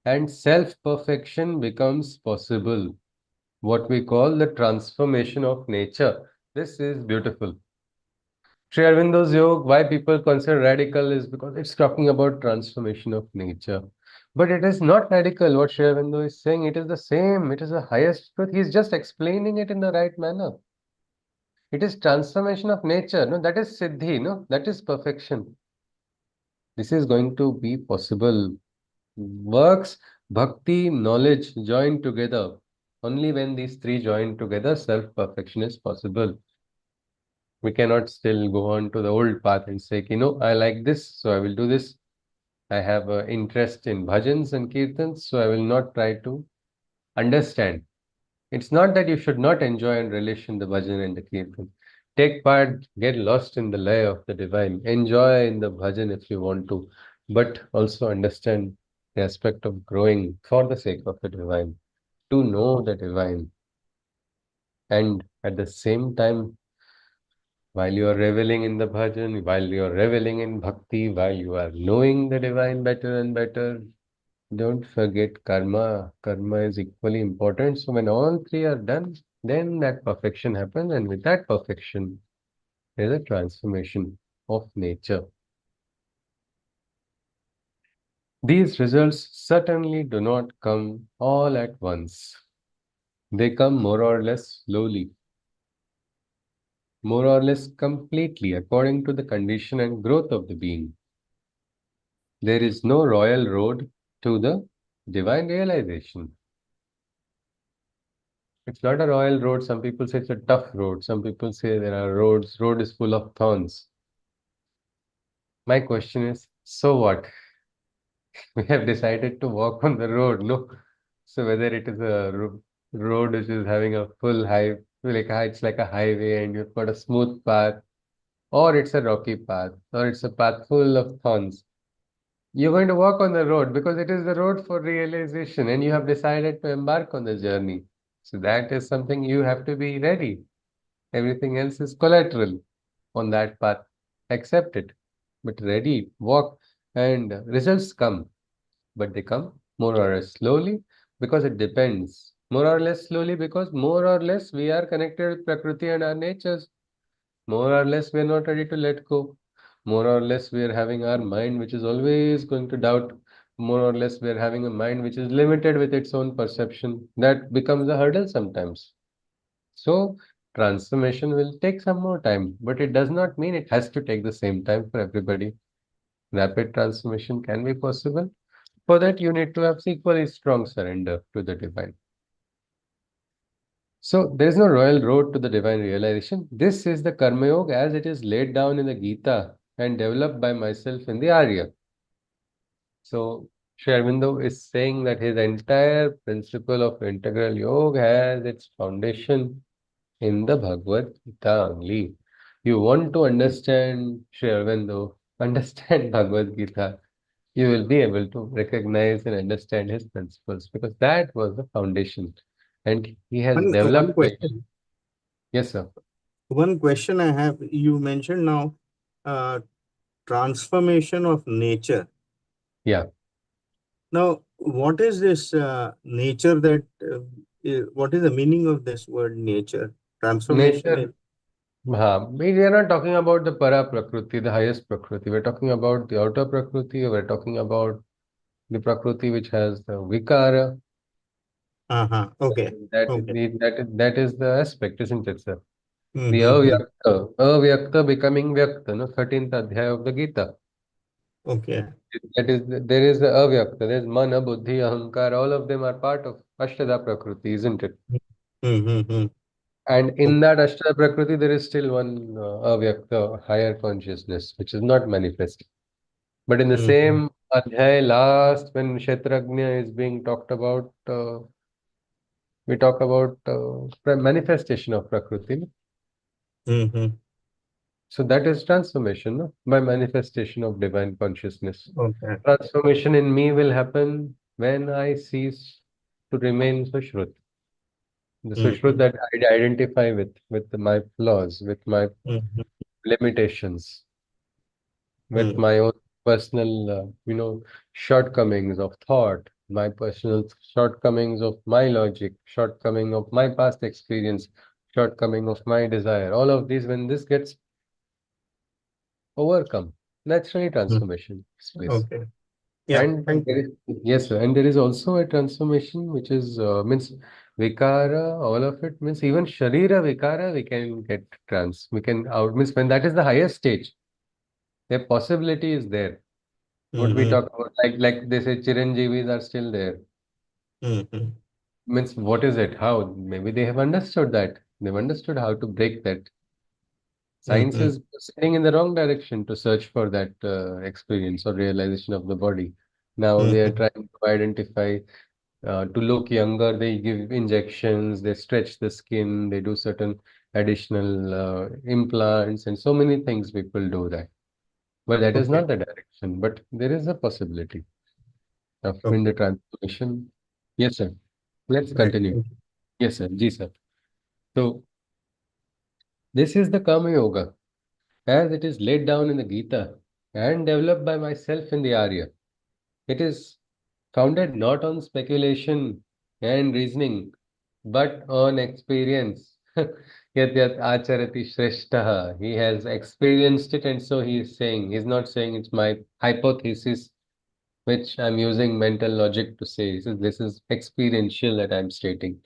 Speaker 1: and self-perfection becomes possible. What we call the transformation of nature. This is beautiful. Sri Aurobindo's yoga, why people consider radical is because it's talking about transformation of nature. But it is not radical what Sri Aurobindo is saying. It is the same. It is the highest truth. He's just explaining it in the right manner. It is transformation of nature. No, that is siddhi. No, that is perfection. This is going to be possible. Works, bhakti, knowledge joined together. Only when these three join together, self-perfection is possible. We cannot still go on to the old path and say, I like this, so I will do this. I have an interest in bhajans and kirtans, so I will not try to understand. It's not that you should not enjoy and relish in the bhajan and the kirtan. Take part, get lost in the lay of the divine. Enjoy in the bhajan if you want to, but also understand the aspect of growing for the sake of the divine, to know the divine. And at the same time, while you are reveling in the bhajan, while you are reveling in bhakti, while you are knowing the divine better and better, don't forget karma. Karma is equally important. So when all three are done, then that perfection happens. And with that perfection, there is a transformation of nature. These results certainly do not come all at once. They come more or less slowly, more or less completely according to the condition and growth of the being. There is no royal road to the divine realization. It's not a royal road. Some people say it's a tough road. Some people say there are roads. Road is full of thorns. My question is, so what? We have decided to walk on the road, no? So whether it is a road which is having a full high, it's like a highway and you've got a smooth path, or it's a rocky path, or it's a path full of thorns. You're going to walk on the road because it is the road for realization and you have decided to embark on the journey. So that is something you have to be ready. Everything else is collateral on that path. Accept it. But ready, walk, and results come. But they come more or less slowly because it depends. More or less slowly because more or less we are connected with Prakriti and our natures. More or less we are not ready to let go. More or less we are having our mind which is always going to doubt. More or less we are having a mind which is limited with its own perception. That becomes a hurdle sometimes. So transformation will take some more time, but it does not mean it has to take the same time for everybody. Rapid transformation can be possible. For that, you need to have equally strong surrender to the divine. So there is no royal road to the divine realization. This is the Karma Yoga as it is laid down in the Gita and developed by myself in the Arya. So Sri Aurobindo is saying that his entire principle of integral yoga has its foundation in the Bhagavad Gita only. You want to understand Sri Aurobindo, understand Bhagavad Gita, you will be able to recognize and understand his principles because that was the foundation. And he has
Speaker 4: One
Speaker 1: developed it.
Speaker 4: question.
Speaker 1: Yes, sir.
Speaker 4: One question I have. You mentioned now uh, transformation of nature.
Speaker 1: Yeah.
Speaker 4: Now, what is this nature that, what is the meaning of this word nature? Transformation
Speaker 1: Nature,
Speaker 4: is,
Speaker 1: We are not talking about the para prakriti, the highest prakriti. We're talking about the outer prakriti. We're talking about the prakriti which has the vikara.
Speaker 4: Okay. Okay.
Speaker 1: That is the aspect, isn't it, sir? The
Speaker 4: Mm-hmm.
Speaker 1: avyakta becoming vyakta, no, 13th adhyaya of the Gita.
Speaker 4: Okay.
Speaker 1: There is the avyakta, there's mana, buddhi, ahankar, all of them are part of Ashtada Prakriti, isn't it?
Speaker 4: Mm-hmm.
Speaker 1: And in that Ashtada Prakriti, there is still one avyakta, higher consciousness, which is not manifest. But in the
Speaker 4: Mm-hmm.
Speaker 1: same adhyaya, last, when Kshetrajna is being talked about, we talk about manifestation of Prakriti.
Speaker 4: Mm-hmm.
Speaker 1: So that is transformation, no? By manifestation of divine consciousness.
Speaker 4: Okay.
Speaker 1: Transformation in me will happen when I cease to remain Sushrut. The Sushrut
Speaker 4: Mm-hmm.
Speaker 1: that I identify with my flaws, with my
Speaker 4: Mm-hmm.
Speaker 1: limitations, with
Speaker 4: Mm-hmm.
Speaker 1: my own personal, shortcomings of thought, my personal shortcomings of my logic, shortcoming of my past experience, shortcoming of my desire. All of these, when this gets overcome, naturally transformation takes place.
Speaker 4: Okay. Yeah.
Speaker 1: And
Speaker 4: Thank
Speaker 1: there
Speaker 4: you.
Speaker 1: is, yes, sir, and there is also a transformation which is means vikara, all of it means even sharira vikara we can get we can out means when that is the highest stage, the possibility is there. What we
Speaker 4: Mm-hmm.
Speaker 1: talk about, like they say Chiranjeevis are still there.
Speaker 4: Mm-hmm.
Speaker 1: Means what is it? How? Maybe they have understood that. They've understood how to break that. Science
Speaker 4: Mm-hmm.
Speaker 1: is proceeding in the wrong direction to search for that experience or realization of the body. Now they are
Speaker 4: Mm-hmm.
Speaker 1: trying to identify to look younger, they give injections, they stretch the skin, they do certain additional implants, and so many things people do that. But that is
Speaker 4: Okay.
Speaker 1: not the direction. But there is a possibility of in the
Speaker 4: Okay.
Speaker 1: transformation. Yes, sir. Let's
Speaker 4: Right.
Speaker 1: continue.
Speaker 4: Thank you.
Speaker 1: Yes, sir. Ji, sir. So this is the Karma Yoga as it is laid down in the Gita and developed by myself in the Arya. It is founded not on speculation and reasoning, but on experience. Yat yat acharati shreshtaha. He has experienced it, and so he is saying, he's not saying it's my hypothesis, which I'm using mental logic to say. This is experiential that I'm stating.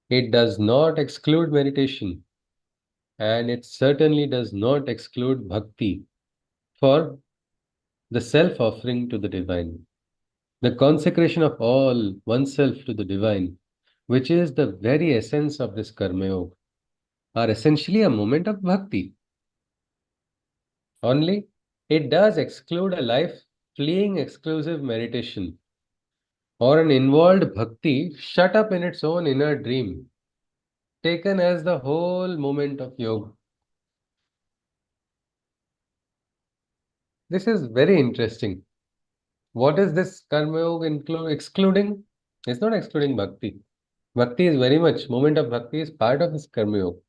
Speaker 1: It does not exclude meditation, and it certainly does not exclude bhakti for the self offering to the divine. The consecration of all oneself to the divine, which is the very essence of this Karma Yoga, are essentially a moment of bhakti. Only it does exclude a life fleeing exclusive meditation or an involved bhakti shut up in its own inner dream, taken as the whole moment of yoga. This is very interesting. What is this Karma Yoga excluding? It's not excluding bhakti. Bhakti is very much, moment of bhakti is part of this Karma Yoga.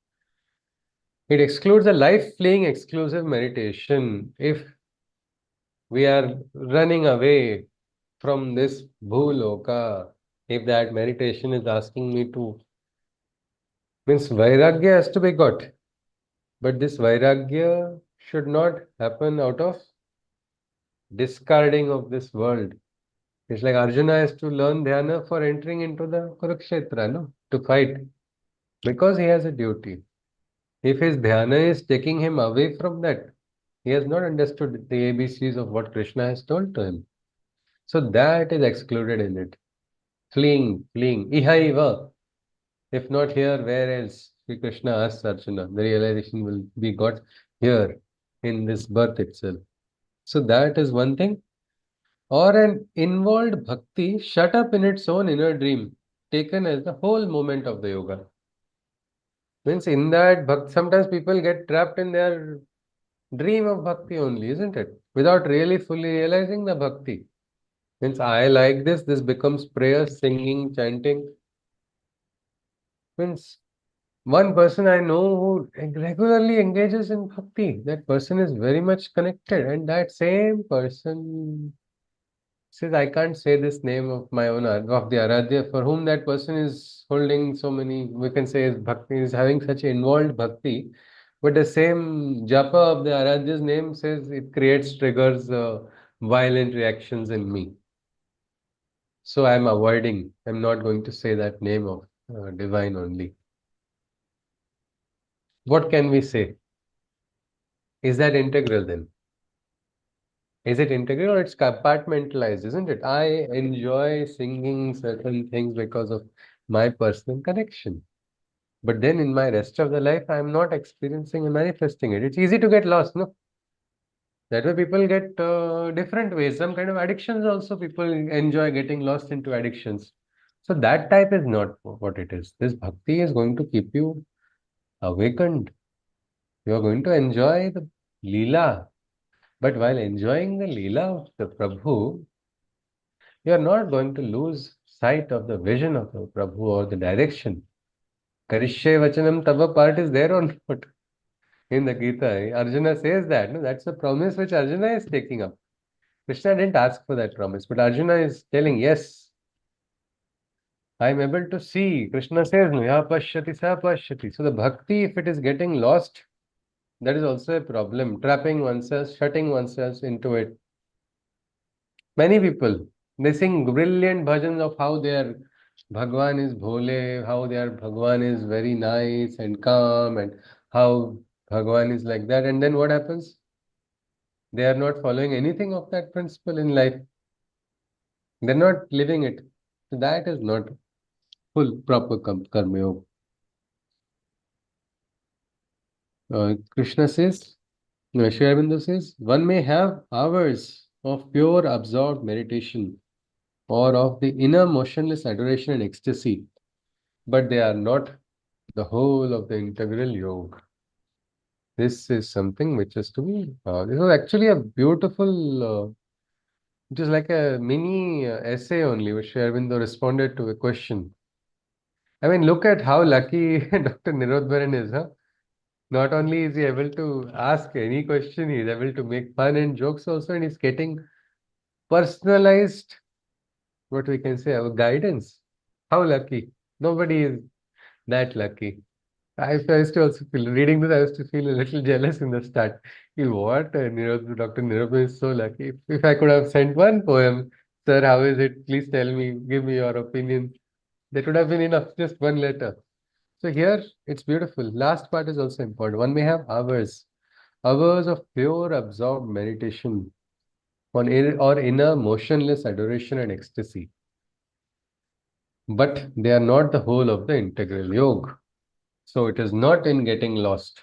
Speaker 1: It excludes a life fleeing exclusive meditation. If we are running away from this bhuloka, if that meditation is asking me to, means vairagya has to be got. But this vairagya should not happen out of discarding of this world. It's like Arjuna has to learn dhyana for entering into the Kurukshetra, no? To fight. Because he has a duty. If his dhyana is taking him away from that, he has not understood the ABCs of what Krishna has told to him. So that is excluded in it. Fleeing. Ihaiva. If not here, where else? Sri Krishna asks Arjuna. The realization will be got here in this birth itself. So that is one thing. Or an involved bhakti shut up in its own inner dream, taken as the whole moment of the yoga. Means in that bhakti, sometimes people get trapped in their dream of bhakti only, isn't it? Without really fully realizing the bhakti. Means I like this becomes prayer, singing, chanting. Means one person I know who regularly engages in bhakti, that person is very much connected, and that same person Says, I can't say this name of my own, of the Aradhya, for whom that person is holding so many, we can say, is bhakti, is having such involved bhakti. But the same japa of the Aradhya's name says it triggers violent reactions in me. So I'm avoiding, I'm not going to say that name of divine only. What can we say? Is that integral then? Is it integral or it's compartmentalized, isn't it? I enjoy singing certain things because of my personal connection. But then in my rest of the life, I'm not experiencing and manifesting it. It's easy to get lost, no? That way people get different ways. Some kind of addictions also, people enjoy getting lost into addictions. So that type is not what it is. This bhakti is going to keep you awakened. You are going to enjoy the Leela. But while enjoying the Leela of the Prabhu, you are not going to lose sight of the vision of the Prabhu or the direction. Karishye Vachanam Tava part is there or not in the Gita? Arjuna says that. No? That's a promise which Arjuna is taking up. Krishna didn't ask for that promise, but Arjuna is telling, yes, I am able to see. Krishna says, no, ya pashyati sa pashyati. So the bhakti, if it is getting lost, that is also a problem. Trapping oneself, shutting oneself into it. Many people, they sing brilliant bhajans of how their Bhagwan is bhole, how their Bhagwan is very nice and calm, and how Bhagwan is like that. And then what happens? They are not following anything of that principle in life. They're not living it. So that is not full proper karma yoga. Krishna says, Sri Aurobindo says, one may have hours of pure absorbed meditation or of the inner motionless adoration and ecstasy, but they are not the whole of the integral yoga. This is something which is to be, this was actually a beautiful, it is like a mini essay only, which Sri Aurobindo responded to a question. I mean, look at how lucky Dr. Nirodabaran is, huh? Not only is he able to ask any question, he is able to make fun and jokes also, and he's getting personalized, what we can say, our guidance. How lucky. Nobody is that lucky. I used to also feel, reading this, I used to feel a little jealous in the start. What? Dr. Niroban is so lucky. If I could have sent one poem, sir, how is it? Please tell me, give me your opinion. That would have been enough, just one letter. So here, it's beautiful. Last part is also important. One may have hours of pure absorbed meditation on or inner motionless adoration and ecstasy. But they are not the whole of the integral yoga. So it is not in getting lost.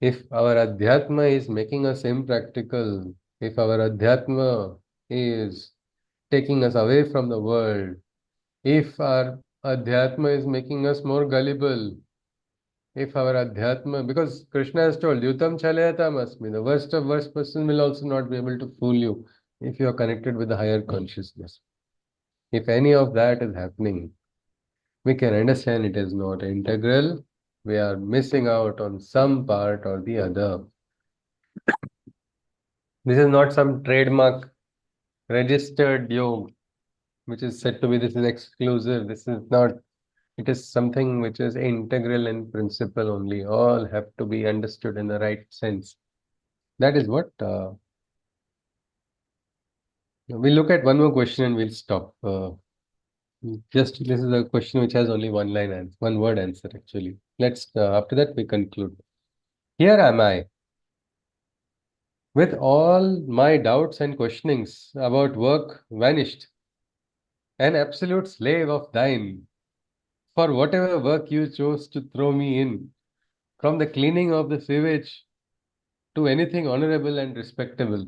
Speaker 1: If our adhyatma is making us impractical, if our adhyatma is taking us away from the world, if our adhyatma is making us more gullible, if our adhyatma, because Krishna has told, Yutam Chalayatam Asmi, the worst of worst person will also not be able to fool you if you are connected with the higher consciousness. If any of that is happening, we can understand it is not integral. We are missing out on some part or the other. This is not some trademark registered yoga, which is said to be this is exclusive. This is not. It is something which is integral in principle only. All have to be understood in the right sense. That is what we'll look at one more question and we'll stop. Just this is a question which has only one line answer, one word answer actually. Let's after that we conclude. Here am I, with all my doubts and questionings about work vanished, an absolute slave of thine, for whatever work you chose to throw me in, from the cleaning of the sewage to anything honorable and respectable.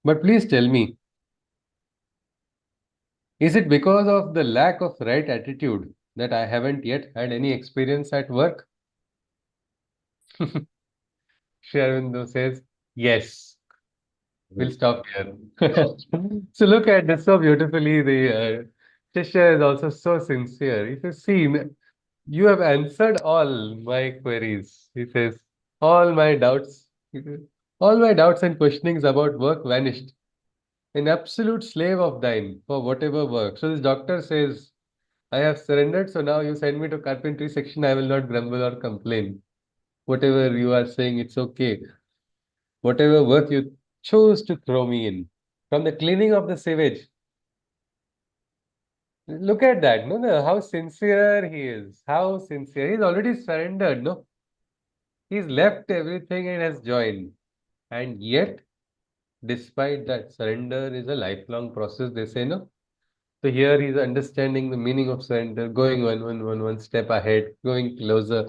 Speaker 1: But please tell me, is it because of the lack of right attitude that I haven't yet had any experience at work? Sri Aurobindo says, yes. We'll stop here. So look at this so beautifully. The Shishya is also so sincere. If you see, you have answered all my queries. He says, all my doubts, all my doubts and questionings about work vanished. an absolute slave of thine for whatever work. So this doctor says, I have surrendered, so now you send me to carpentry section, I will not grumble or complain. Whatever you are saying, it's okay. Whatever work you chose to throw me in. From the cleaning of the sewage. Look at that, no, how sincere he is. How sincere. He's already surrendered, no? He's left everything and has joined. And yet, despite that, surrender is a lifelong process, they say, no? So here he's understanding the meaning of surrender, going one step ahead, going closer.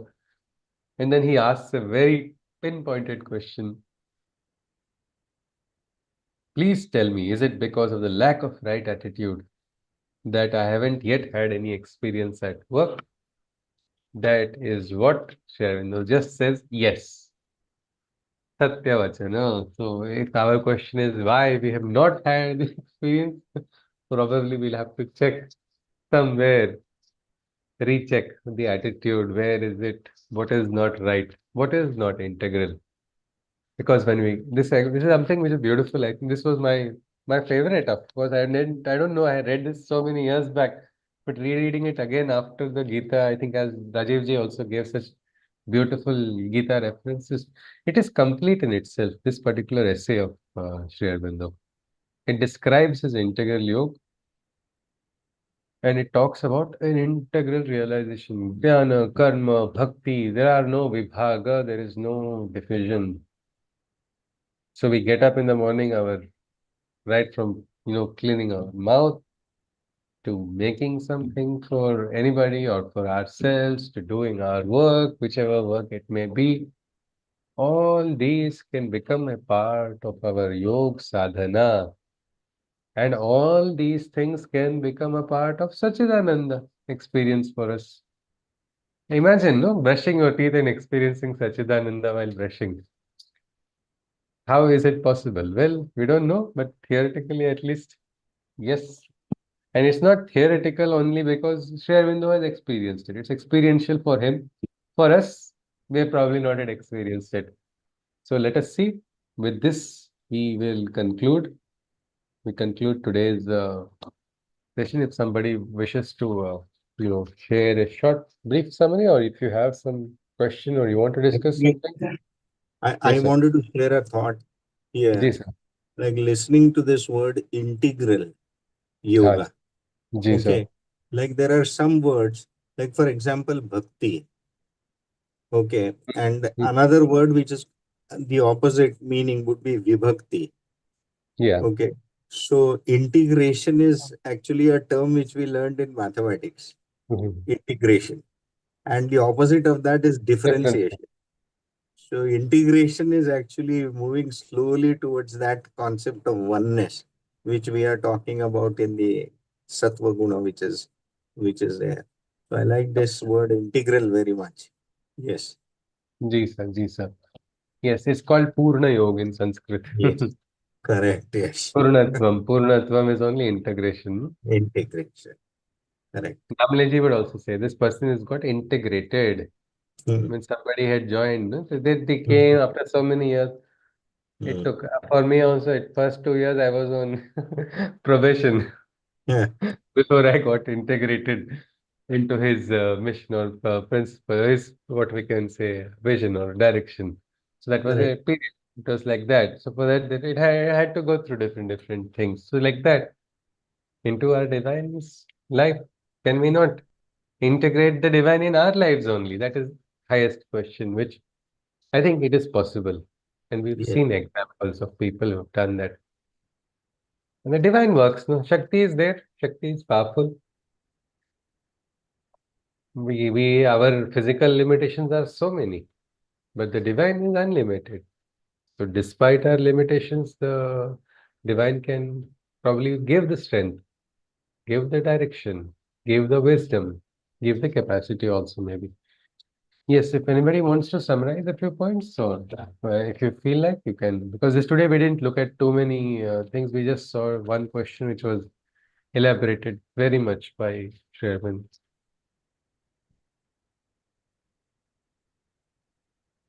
Speaker 1: And then he asks a very pinpointed question. Please tell me, is it because of the lack of right attitude that I haven't yet had any experience at work? That is what Sri Aurobindo just says, yes. Satya Vachana. So if our question is why we have not had the experience, probably we'll have to check somewhere, recheck the attitude. Where is it? What is not right? What is not integral? Because when we this is something which is beautiful. I think this was my favorite. Of course, I don't know. I read this so many years back, but rereading it again after the Gita, I think as Rajiv ji also gave such beautiful Gita references, it is complete in itself. This particular essay of Sri Aurobindo, it describes his integral yoga and it talks about an integral realization. Dhyana, karma, bhakti. There are no vibhaga. There is no division. So we get up in the morning, our right from cleaning our mouth to making something for anybody or for ourselves to doing our work, whichever work it may be. All these can become a part of our yoga sadhana, and all these things can become a part of Sachidananda experience for us. Imagine, no, brushing your teeth and experiencing Sachidananda while brushing. How is it possible? Well, we don't know, but theoretically at least, yes. And it's not theoretical only because Sri Aurobindo has experienced it. It's experiential for him. For us, we have probably not yet experienced it. So let us see. With this, we will conclude. We conclude today's session. If somebody wishes to, share a short, brief summary, or if you have some question or you want to discuss
Speaker 4: Actually,
Speaker 1: something.
Speaker 4: I
Speaker 1: Yes, sir.
Speaker 4: wanted to share a thought here,
Speaker 1: Ji, sir.
Speaker 4: like listening to this word integral
Speaker 1: हाँ,
Speaker 4: yoga.
Speaker 1: Ji, sir.
Speaker 4: Okay. Like there are some words, like for example, bhakti. Okay. And another word which is the opposite meaning would be vibhakti.
Speaker 1: Yeah.
Speaker 4: Okay. So integration is actually a term which we learned in mathematics.
Speaker 1: Mhm.
Speaker 4: Integration. And the opposite of that is
Speaker 1: Different.
Speaker 4: differentiation. So integration is actually moving slowly towards that concept of oneness, which we are talking about in the sattva guna, which is there. So I like this word integral very much. Yes.
Speaker 1: Ji, sir. Ji, sir. Yes, it's called Purna Yoga in Sanskrit.
Speaker 4: Yes. Correct. Yes.
Speaker 1: Purnatvam. Purnatvam is only integration.
Speaker 4: Integration. Correct.
Speaker 1: Kamleji would also say this person has got integrated.
Speaker 4: Hmm.
Speaker 1: When somebody had joined, no? So they
Speaker 4: Hmm.
Speaker 1: came after so many years. It
Speaker 4: Hmm.
Speaker 1: took for me also. At first 2 years, I was on probation
Speaker 4: Yeah.
Speaker 1: before I got integrated into his mission or principle, his what we can say vision or direction. So that was
Speaker 4: Correct.
Speaker 1: a period. It was like that. So for that, I had to go through different things. So like that into our divine's life. Can we not integrate the divine in our lives only? That is highest question, which I think it is possible. And we've
Speaker 4: Yes.
Speaker 1: seen examples of people who have done that. And the divine works, no? Shakti is there, Shakti is powerful. Our physical limitations are so many, but the divine is unlimited. So despite our limitations, the divine can probably give the strength, give the direction, give the wisdom, give the capacity also maybe. Yes, if anybody wants to summarize a few points, or if you feel like you can, because this today we didn't look at too many things. We just saw one question which was elaborated very much by Sherman.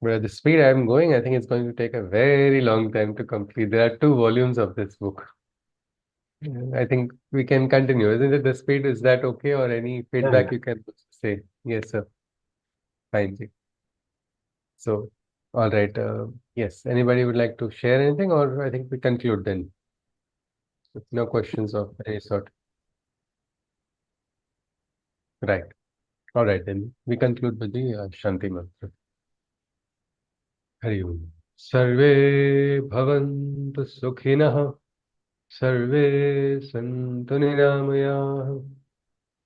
Speaker 1: But at the speed I'm going, I think it's going to take a very long time to complete. There are 2 volumes of this book. I think we can continue. Isn't it the speed? Is that okay? Or any feedback you can say? Yes, sir. Fine. Ji. So, all right. Yes. Anybody would like to share anything, or I think we conclude then. With no questions of any sort. Right. All right. Then we conclude with the Shanti Mantra. Hari Om. Sarve bhavantu sukhinah. Sarve santu niramayah.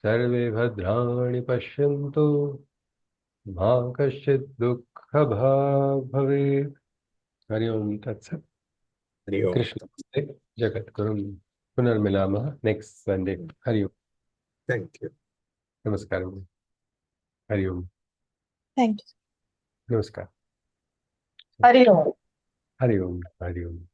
Speaker 1: Sarve bhadrani pashyantu. Ma kaschit dukkha bhag bhavet. Hari Om Tat Sat.
Speaker 4: Hari Om.
Speaker 1: Krishna Jagat Guru Punarmilama next Sunday. Hari Om.
Speaker 4: Thank you.
Speaker 1: Namaskaram. Hari Om.
Speaker 5: Thank you.
Speaker 1: Namaskar.
Speaker 5: Hari Om.
Speaker 1: Hari Om. Hari Om.